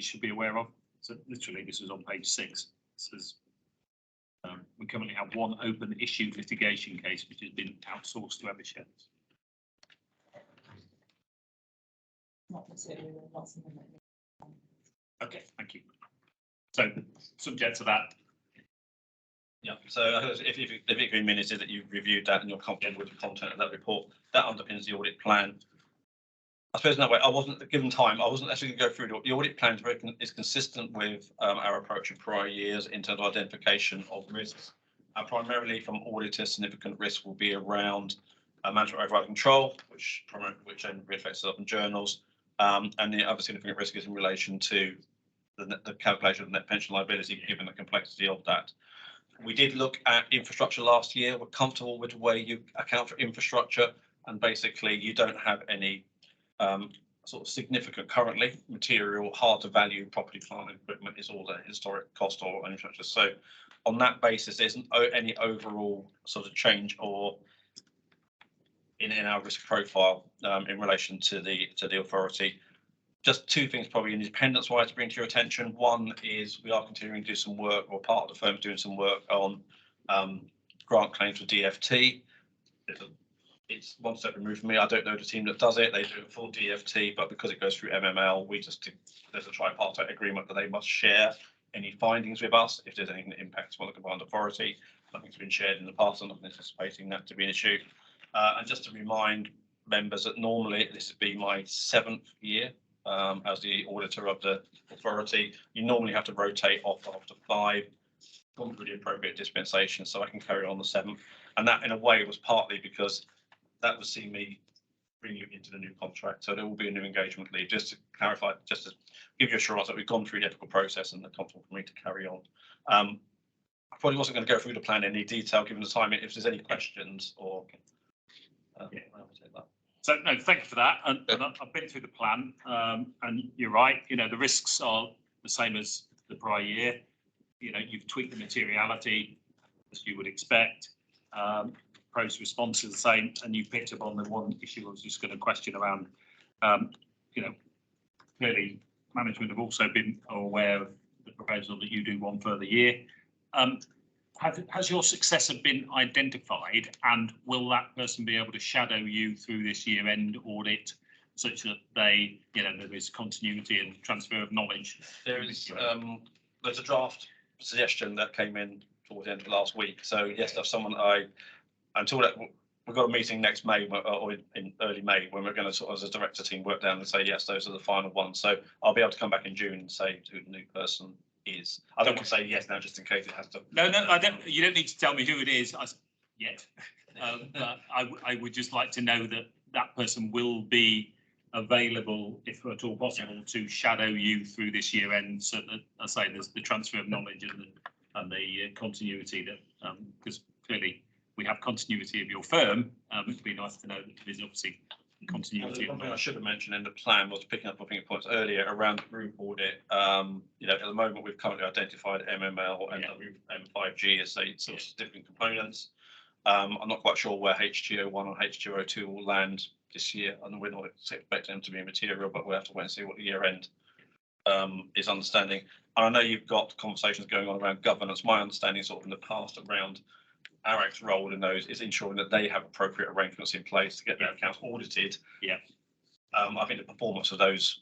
should be aware of. So literally, this was on page 6. It says we currently have one open issue litigation case which has been outsourced to Eversheds. Not material, not something that. Okay, thank you. So subject to that. Yeah, so if you've been minuted that you've reviewed that and you're comfortable with the content of that report, that underpins the audit plan. I suppose in that way, I wasn't given time. I wasn't actually going to go through the audit plan. Is consistent with our approach in prior years in terms of identification of risks. Primarily from auditors, significant risk will be around management override control, which then reflects up in journals, and the other significant risk is in relation to the calculation of net pension liability, given the complexity of that. We did look at infrastructure last year. We're comfortable with the way you account for infrastructure, and basically you don't have any sort of significant currently material hard to value property, plant and equipment is all the historic cost or infrastructure. So on that basis, there isn't any overall sort of change or in our risk profile in relation to the authority. just two things probably independence wise to bring to your attention. One is we are continuing to do some work, or part of the firm is doing some work on grant claims for DFT. It's one step removed from me. I don't know the team that does it. They do a full DFT, but because it goes through MML, we just do, there's a tripartite agreement that they must share any findings with us if there's anything that impacts on the combined authority. Nothing's been shared in the past. I'm not anticipating that to be an issue. And just to remind members that normally this would be my 7th year as the auditor of the authority. You normally have to rotate off after 5. Gone through the appropriate dispensation, so I can carry on the 7th. And that in a way was partly because that would see me bring you into the new contract. So there will be a new engagement lead, just to clarify, just to give you assurance that we've gone through the ethical process and they're comfortable for me to carry on. I probably wasn't going to go through the plan in any detail, given the time. If there's any questions or I'll take that. So no, thank you for that. And I've been through the plan, and you're right. You know, the risks are the same as the prior year. You know, you've tweaked the materiality as you would expect. Pros response is the same, and you picked up on the one issue I was just going to question around. You know, clearly management have also been aware of the proposal that you do one further year. Has your successor been identified, and will that person be able to shadow you through this year-end audit, such that they, you know, there is continuity and transfer of knowledge? There is there's a draft suggestion that came in towards the end of last week. So yes, there's someone until that we've got a meeting next May or in early May when we're going to sort of as a director team work down and say yes, those are the final ones. So I'll be able to come back in June and say who the new person is. I don't want to say yes now just in case it has to. No, I don't. You don't need to tell me who it is yet. But I would just like to know that that person will be available, if at all possible, to shadow you through this year end, so that I say there's the transfer of knowledge and the continuity that because clearly we have continuity of your firm. It'd be nice to know that there is obviously continuity. One thing I should have mentioned in the plan was picking up, I think, points earlier around the group audit. You know, at the moment we've currently identified MML and M5G as sort of different components. I'm not quite sure where H2O1 or H2O2 will land this year, and we're not expecting them to be material, but we'll have to wait and see what the year end is understanding. And I know you've got conversations going on around governance. My understanding sort of in the past around ARAC's role in those is ensuring that they have appropriate arrangements in place to get their accounts audited. Yeah. I think the performance of those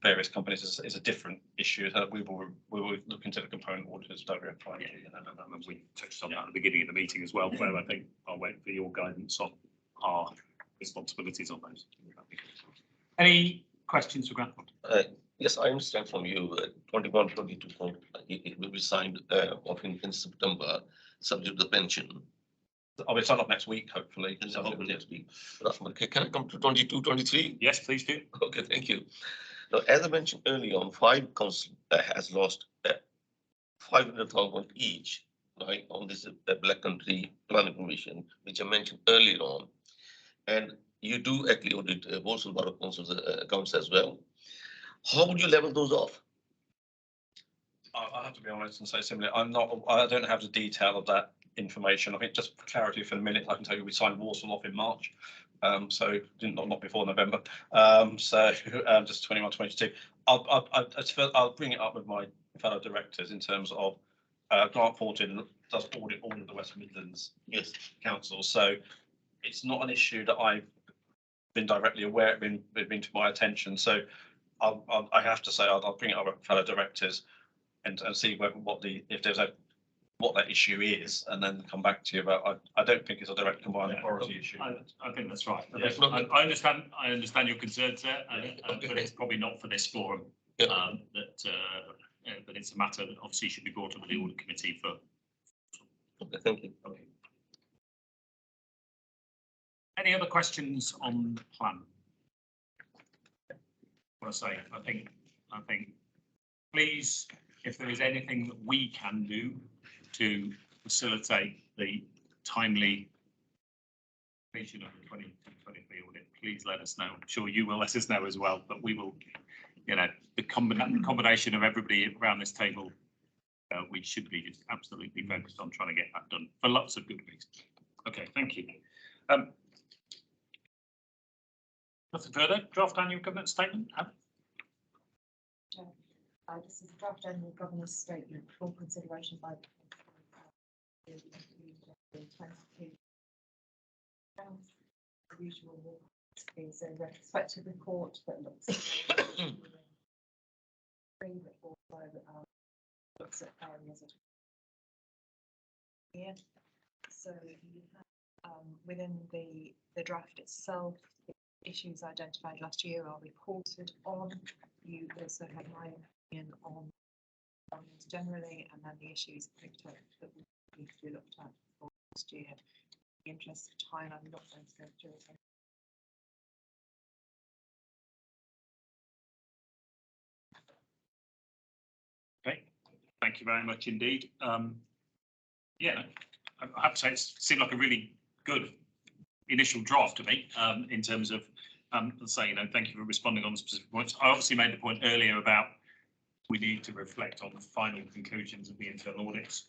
various companies is a different issue. We will look into the component auditors directly. And we touched on that at the beginning of the meeting as well. So I think I'll wait for your guidance on our responsibilities on those. Any questions for Grant? Yes, I understand from you 21-22 it will be signed in September, subject to the pension. I'll be signed off next week, hopefully. Next week. Okay, can I come to 22-23? Yes, please do. Okay, thank you. Now, as I mentioned earlier on, 5 council has lost 500,000 each, right, on this Black Country Planning Commission, which I mentioned earlier on. And you do actually audit Walsall Borough Council's accounts as well. How would you level those off? I have to be honest and say simply, I don't have the detail of that information. I think just for clarity for the minute, I can tell you we signed Walsall off in March. So not before November. Just 21-22. I'll bring it up with my fellow directors in terms of Grant Thornton does audit all of the West Midlands council. So it's not an issue that I've been directly aware of, been to my attention. So I have to say I'll bring it up with fellow directors and see what that issue is, and then come back to you about. I don't think it's a direct combined authority issue. I think that's right. Yes, I understand your concerns there, but it's probably not for this forum. But it's a matter that obviously should be brought up with the audit committee for. Okay, thank you. Okay. Any other questions on the plan? I want to say, I think, please, if there is anything that we can do to facilitate the timely completion of the 2023 audit, please let us know. I'm sure you will let us know as well, but we will, you know, the combination of everybody around this table, we should be just absolutely focused on trying to get that done for lots of good reasons. Okay, thank you. Nothing further. Draft annual governance statement. This is a draft annual governance statement for consideration by the 22. The usual is a retrospective report that looks at looks at areas of here. So you have within the draft itself, the issues identified last year are reported on. You also have my opinion on governance generally, and then the issues picked up that we need to be looked at for last year. In the interest of time, I'm not going to go through it. Okay, thank you very much indeed. Yeah, I have to say it seemed like a really good initial draft to me in terms of, let's say, thank you for responding on the specific points. I obviously made the point earlier about we need to reflect on the final conclusions of the internal audits,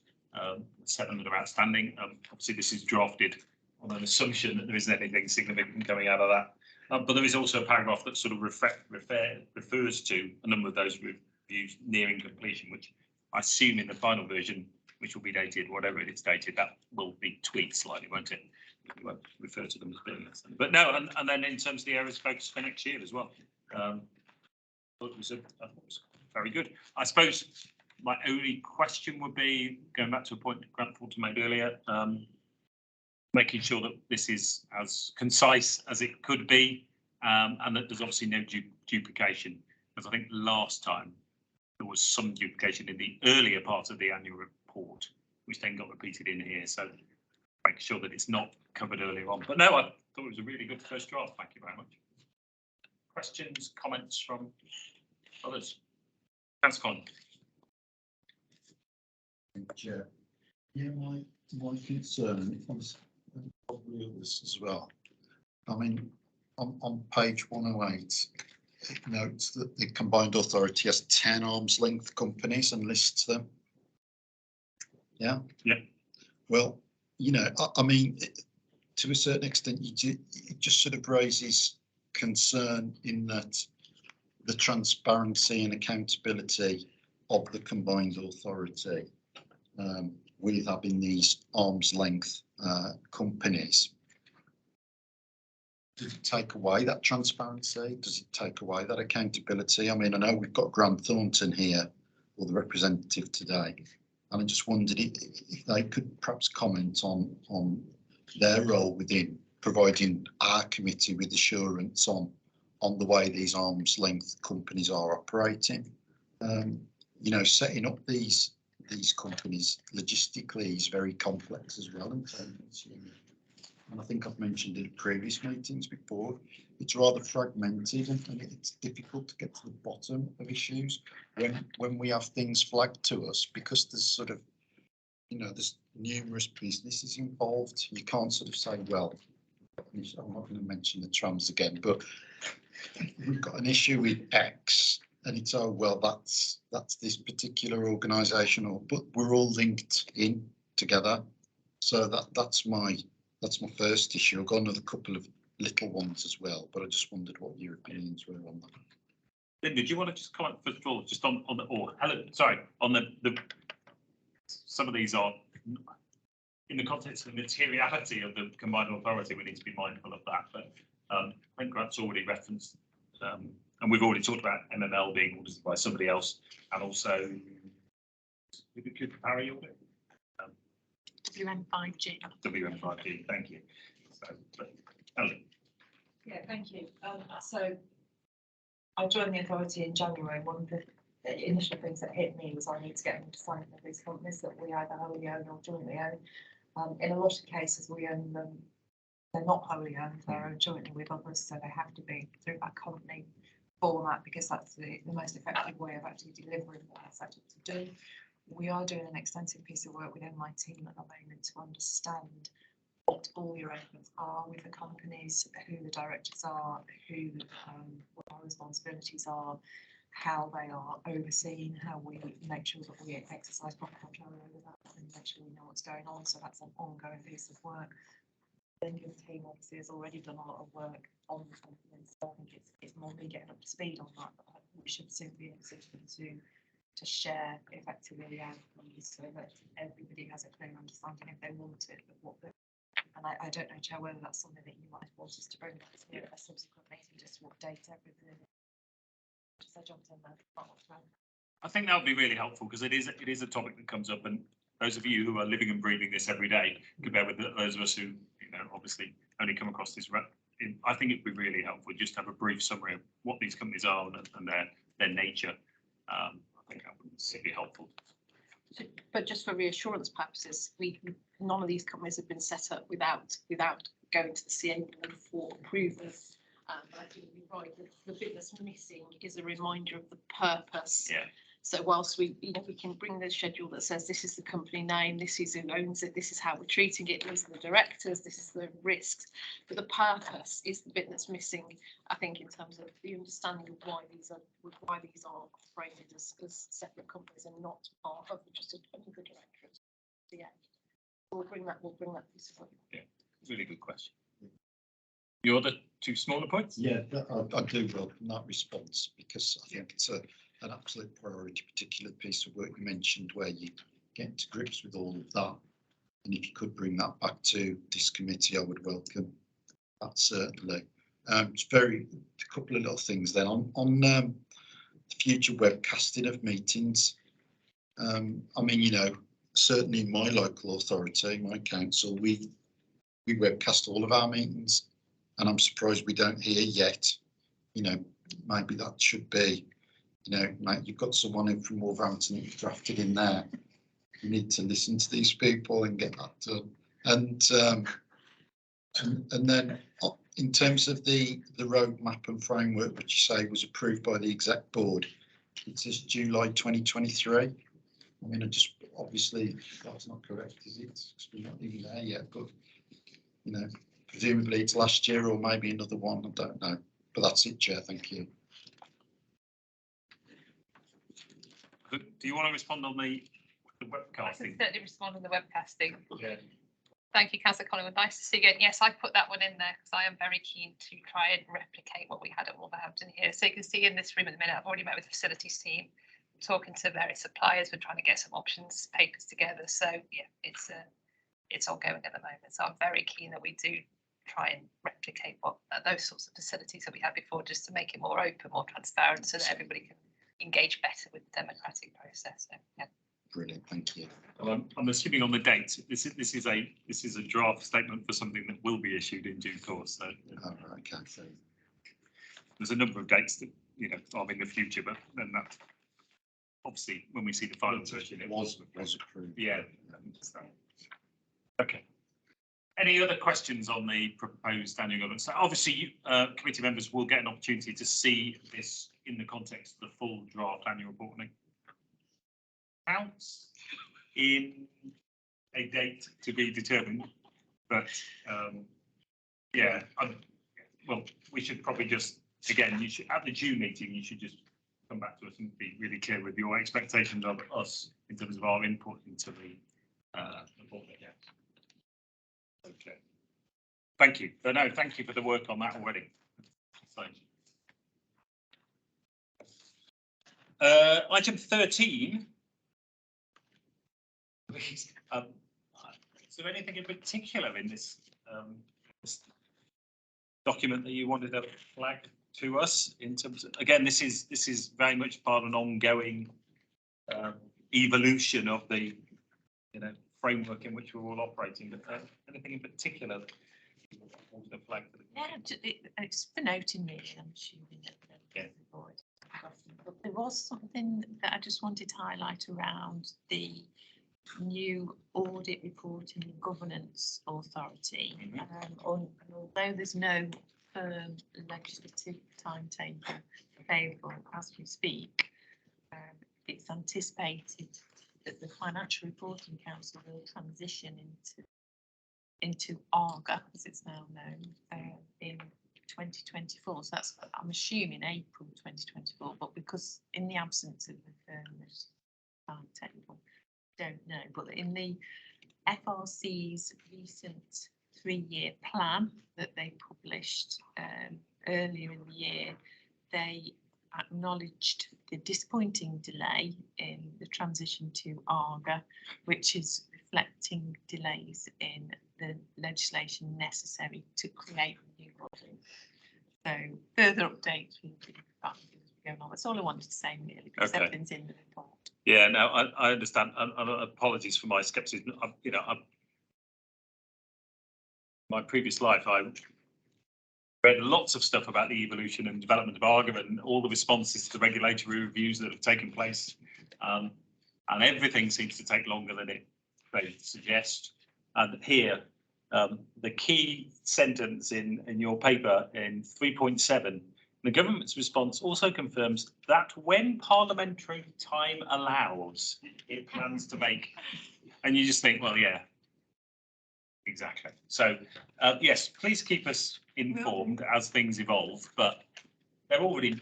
7 that are outstanding. Obviously, this is drafted on an assumption that there isn't anything significant coming out of that. But there is also a paragraph that sort of refers to a number of those reviews nearing completion, which I assume in the final version, which will be dated, whatever it is dated, that will be tweaked slightly, won't it? We won't refer to them as being less than. But no, and then in terms of the areas focused for next year as well, it was very good. I suppose my only question would be, going back to a point Grant Fulton made earlier, making sure that this is as concise as it could be, and that there's obviously no duplication. Because I think last time there was some duplication in the earlier part of the annual report, which then got repeated in here. So make sure that it's not covered earlier on. But no, I thought it was a really good first draft. Thank you very much. Questions, comments from others? Councillor Collins. Chair. Yeah, my concern was probably others as well. I mean, on page 108, it notes that the Combined Authority has 10 arm's length companies and lists them. Yeah. Yeah. Well, I mean, to a certain extent, it just sort of raises concern in that the transparency and accountability of the Combined Authority with having these arm's length companies. Does it take away that transparency? Does it take away that accountability? I mean, I know we've got Grant Thornton here, or the representative today, and I just wondered if they could perhaps comment on their role within providing our committee with assurance on the way these arm's length companies are operating. Setting up these companies logistically is very complex as well. And I think I've mentioned in previous meetings before, it's rather fragmented and it's difficult to get to the bottom of issues when we have things flagged to us, because there's sort of, there's numerous businesses involved. You can't sort of say, well, I'm not going to mention the trams again, but we've got an issue with X and it's, oh, well, that's this particular organisation, but we're all linked in together. So that's my first issue. I've got another couple of little ones as well, but I just wondered what your opinions were on that. Linda, do you want to just comment first of all, just on the, or Helen, sorry, on the some of these are in the context of the materiality of the Combined Authority, we need to be mindful of that. But I think Grant's already referenced, and we've already talked about MML being audited by somebody else, and also the Cooper Parry audit. WM5G. WM5G, thank you. So, Helen. Yeah, thank you. So I joined the authority in January. One of the initial things that hit me was I need to get them to sign up with these companies that we either wholly own or jointly own. In a lot of cases, we own them. They're not wholly owned, they're owned jointly with others, so they have to be through that company format, because that's the most effective way of actually delivering what they're set up to do. We are doing an extensive piece of work within my team at the moment to understand what all the arrangements are with the companies, who the directors are, what our responsibilities are, how they are overseen, how we make sure that we exercise proper control over that and make sure we know what's going on. So that's an ongoing piece of work. Then your team obviously has already done a lot of work on the companies, so I think it's more me getting up to speed on that. But we should simply be in a position to share effectively the outcomes so that everybody has a clear understanding if they want it of what the. And I don't know, Chair, whether that's something that you might want us to bring back to a subsequent meeting just to update everything. Just jump in there. I think that would be really helpful because it is a topic that comes up, and those of you who are living and breathing this every day, compared with those of us who, obviously only come across this. I think it'd be really helpful just to have a brief summary of what these companies are and their nature. I think that would be helpful. But just for reassurance purposes, none of these companies have been set up without going to the CA board for approval. But I think you're right. The bit that's missing is a reminder of the purpose. Yeah. So whilst we can bring the schedule that says this is the company name, this is who owns it, this is how we're treating it, these are the directors, this is the risks, but the purpose is the bit that's missing. I think in terms of the understanding of why these are operated as separate companies and not part of just another directorate. So yeah, we'll bring that piece of. Yeah, really good question. Your other two smaller points? Yeah, I do welcome that response because I think it's an absolute priority, particular piece of work you mentioned where you get to grips with all of that. And if you could bring that back to this committee, I would welcome that certainly. It's a couple of little things then on the future webcasting of meetings. I mean, certainly in my local authority, my council, we webcast all of our meetings. And I'm surprised we don't hear yet. Maybe that should be, mate, you've got someone from Wolverhampton who's drafted in there. You need to listen to these people and get that done. And then in terms of the roadmap and framework, which you say was approved by the exec board, it says July 2023. I mean, obviously that's not correct, is it? Because we're not even there yet, but presumably it's last year or maybe another one, I don't know. But that's it, Chair, thank you. Do you want to respond on the webcasting? I can certainly respond on the webcasting. Yeah. Thank you, Councillor Collingwood. Nice to see you again. Yes, I put that one in there because I am very keen to try and replicate what we had at Wolverhampton here. So you can see in this room at the minute, I've already met with the facilities team, talking to various suppliers. We're trying to get some options papers together. So yeah, it's ongoing at the moment. So I'm very keen that we do try and replicate what those sorts of facilities that we had before, just to make it more open, more transparent, so that everybody can engage better with the democratic process. So, yeah. Brilliant, thank you. Well, I'm assuming on the date, this is a draft statement for something that will be issued in due course. So okay. So there's a number of dates that are in the future, but then that obviously when we see the final version, it was approved. Yeah. Okay. Any other questions on the proposed annual governance? So obviously, you, committee members will get an opportunity to see this in the context of the full draft annual report and accounts in a date to be determined. But yeah, well, we should probably just, again, you should, at the June meeting, you should just come back to us and be really clear with your expectations of us in terms of our input into the report. Yeah. Okay. Thank you. But no, thank you for the work on that already. So, item 13. Is there anything in particular in this, this document that you wanted to flag to us in terms of, again, this is very much part of an ongoing evolution of the framework in which we're all operating, but anything in particular that you wanted to flag to the it's the note in me, I'm assuming that but there was something that I just wanted to highlight around the new audit reporting and governance authority. Although there's no firm legislative timetable available as we speak, it's anticipated that the Financial Reporting Council will transition into ARGA, as it's now known, in 2024. So that's, I'm assuming, April 2024. But because in the absence of the firm timetable, don't know. But in the FRC's recent 3-year plan that they published earlier in the year, they acknowledged the disappointing delay in the transition to ARGA, which is reflecting delays in the legislation necessary to create a new body. So further updates will be going on. That's all I wanted to say really, because Okay. everything's in the report. Yeah, no, I understand. And apologies for my skepticism. My previous life, I read lots of stuff about the evolution and development of ARGA and all the responses to the regulatory reviews that have taken place. And everything seems to take longer than they suggest. And here, the key sentence in your paper in 3.7, the government's response also confirms that when parliamentary time allows, it plans to make, and you just think, well, yeah, exactly. So, yes, please keep us informed as things evolve, but they're already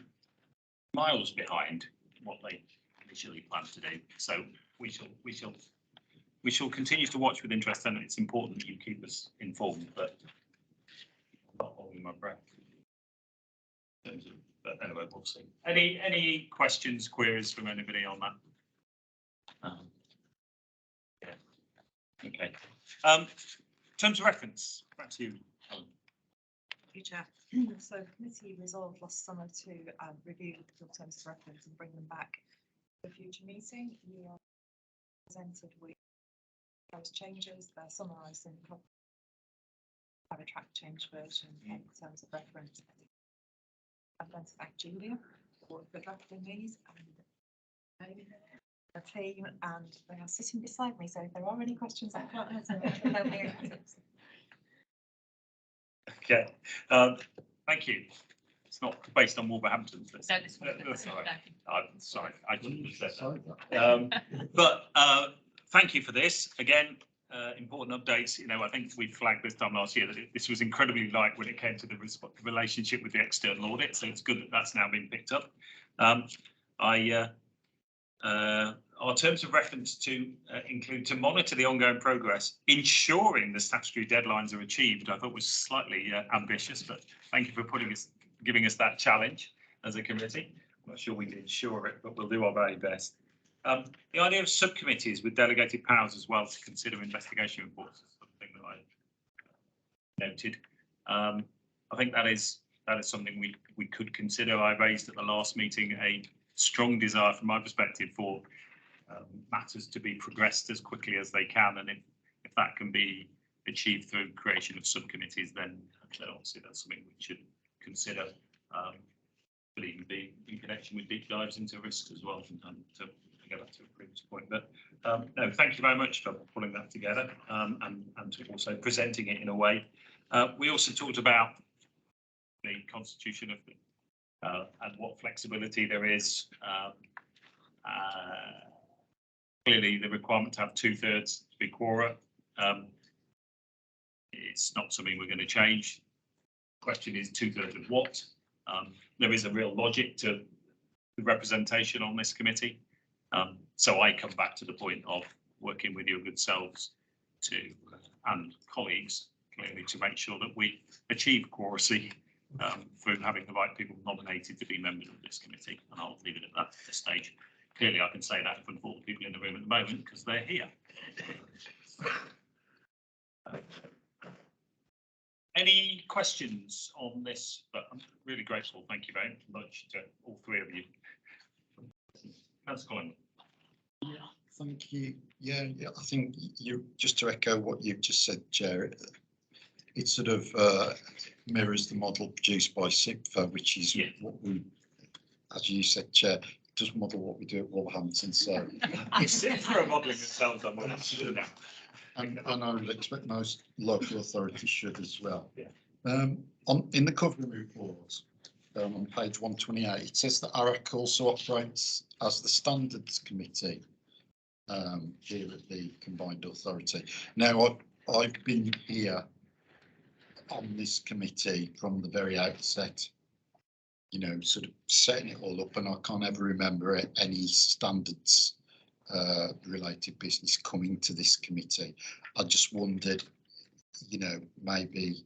miles behind what they initially planned to do. So we shall continue to watch with interest, and it's important that you keep us informed, but I'm not holding my breath. But anyway, we'll see. Any questions, queries from anybody on that? Yeah. Okay. Terms of reference, perhaps you. Chair. So the committee resolved last summer to review the terms of reference and bring them back for a future meeting. You are presented with those changes. They're summarised in have a track change version in terms of reference. I'm going to thank Julia for drafting these and the team, and they are sitting beside me. So if there are any questions, I can't answer them. Okay, thank you. It's not based on Wolverhampton's list. No, this one. That's all right. I'm sorry, I shouldn't have said that. But thank you for this. Again, important updates. You know, I think we flagged this time last year that this was incredibly light when it came to the relationship with the external audit. So it's good that that's now been picked up. Our terms of reference to include to monitor the ongoing progress, ensuring the statutory deadlines are achieved. I thought was slightly ambitious, but thank you for giving us that challenge as a committee. I'm not sure we can ensure it, but we'll do our very best. The idea of subcommittees with delegated powers as well to consider investigation reports is something that I noted. I think that is something we could consider. I raised at the last meeting a strong desire from my perspective for matters to be progressed as quickly as they can, and if that can be achieved through creation of subcommittees, then obviously that's something we should consider. But even be in connection with deep dives into risks as well, and to go back to a previous point. But no, thank you very much for pulling that together and to also presenting it in a way. We also talked about the constitution of the and what flexibility there is. Clearly, the requirement to have 2/3 to be quora. It's not something we're going to change. The question is 2/3 of what? There is a real logic to the representation on this committee. So I come back to the point of working with your good selves and colleagues clearly to make sure that we achieve quoracy through having the right people nominated to be members of this committee, and I'll leave it at that at this stage. Clearly, I can say that in front of all the people in the room at the moment because they're here. Any questions on this? But I'm really grateful. Thank you very much to all three of you. Councillor Collins. Yeah, thank you. Yeah, I think you just to echo what you've just said, Chair. It sort of mirrors the model produced by SIPFA, which is what we, as you said, Chair, does model what we do at Wolverhampton. So SIPFA are modelling themselves on what and I would expect most local authorities should as well. Yeah. In the covering report, on page 128, it says that ARAC also operates as the standards committee here at the Combined Authority. Now, I've been here on this committee from the very outset, you know, sort of setting it all up, and I can't ever remember any standards related business coming to this committee. I just wondered, you know, maybe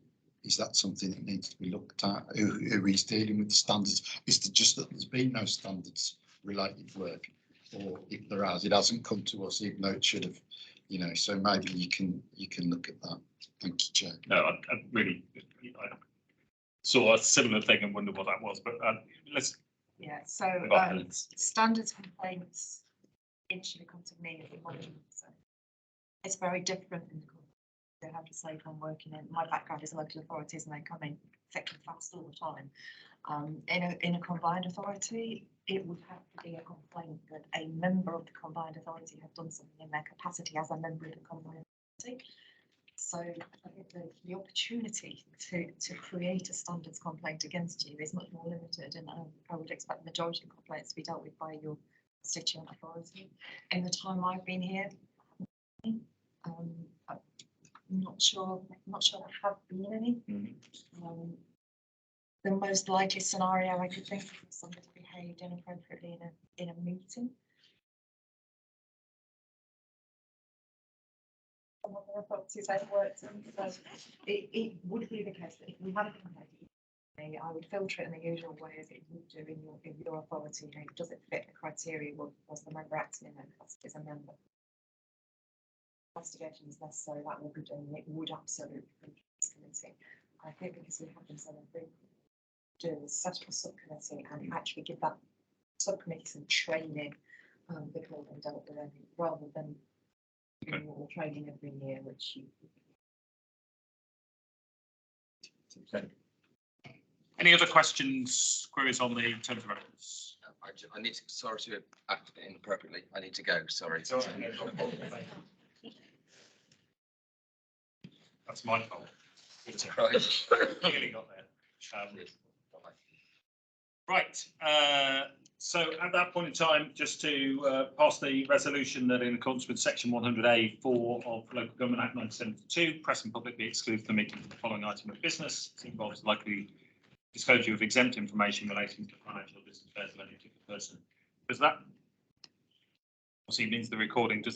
is that something that needs to be looked at? Who is dealing with the standards? Is it just that there's been no standards related work, or if there has, it hasn't come to us, even though it should have, you know, so maybe you can look at that. Thank you, Chair. No, I really I saw a similar thing and wondered what that was, but let's. Yeah, so Go on. standards complaints initially come to me as a body, so it's very different in the they have to say I'm working in, my background is local authorities and they come in thick and fast all the time. In a combined authority, it would have to be a complaint that a member of the combined authority have done something in their capacity as a member of the combined authority. So I think the opportunity to create a standards complaint against you is much more limited, and I would expect the majority of complaints to be dealt with by your constituent authority. In the time I've been here, I'm not sure there have been any. The most likely scenario I could think of is somebody behaved inappropriately in a meeting. What the authorities I've worked in, so it would be the case that if we had a complaint, I would filter it in the usual way as it would do in your authority. You know, does it fit the criteria? Was the member acting in their capacity as a member? Investigation is necessary, that will be done, it would absolutely be this committee. I think because we have been so do is set up a subcommittee and actually give that subcommittee some training before they dealt with anything, rather than doing all training every year, which you. Okay. Any other questions, queries on the terms of reference? I need to, sorry to act inappropriately, I need to go, sorry. That's my fault. It's right. Nearly got there. Right. So at that point in time, just to pass the resolution that in accordance with section 100A(4) of Local Government Act 1972, press and public be excluded from the meeting for the following item of business. It involves likely disclosure of exempt information relating to financial business affairs of any particular person. Does that obviously means the recording? Does that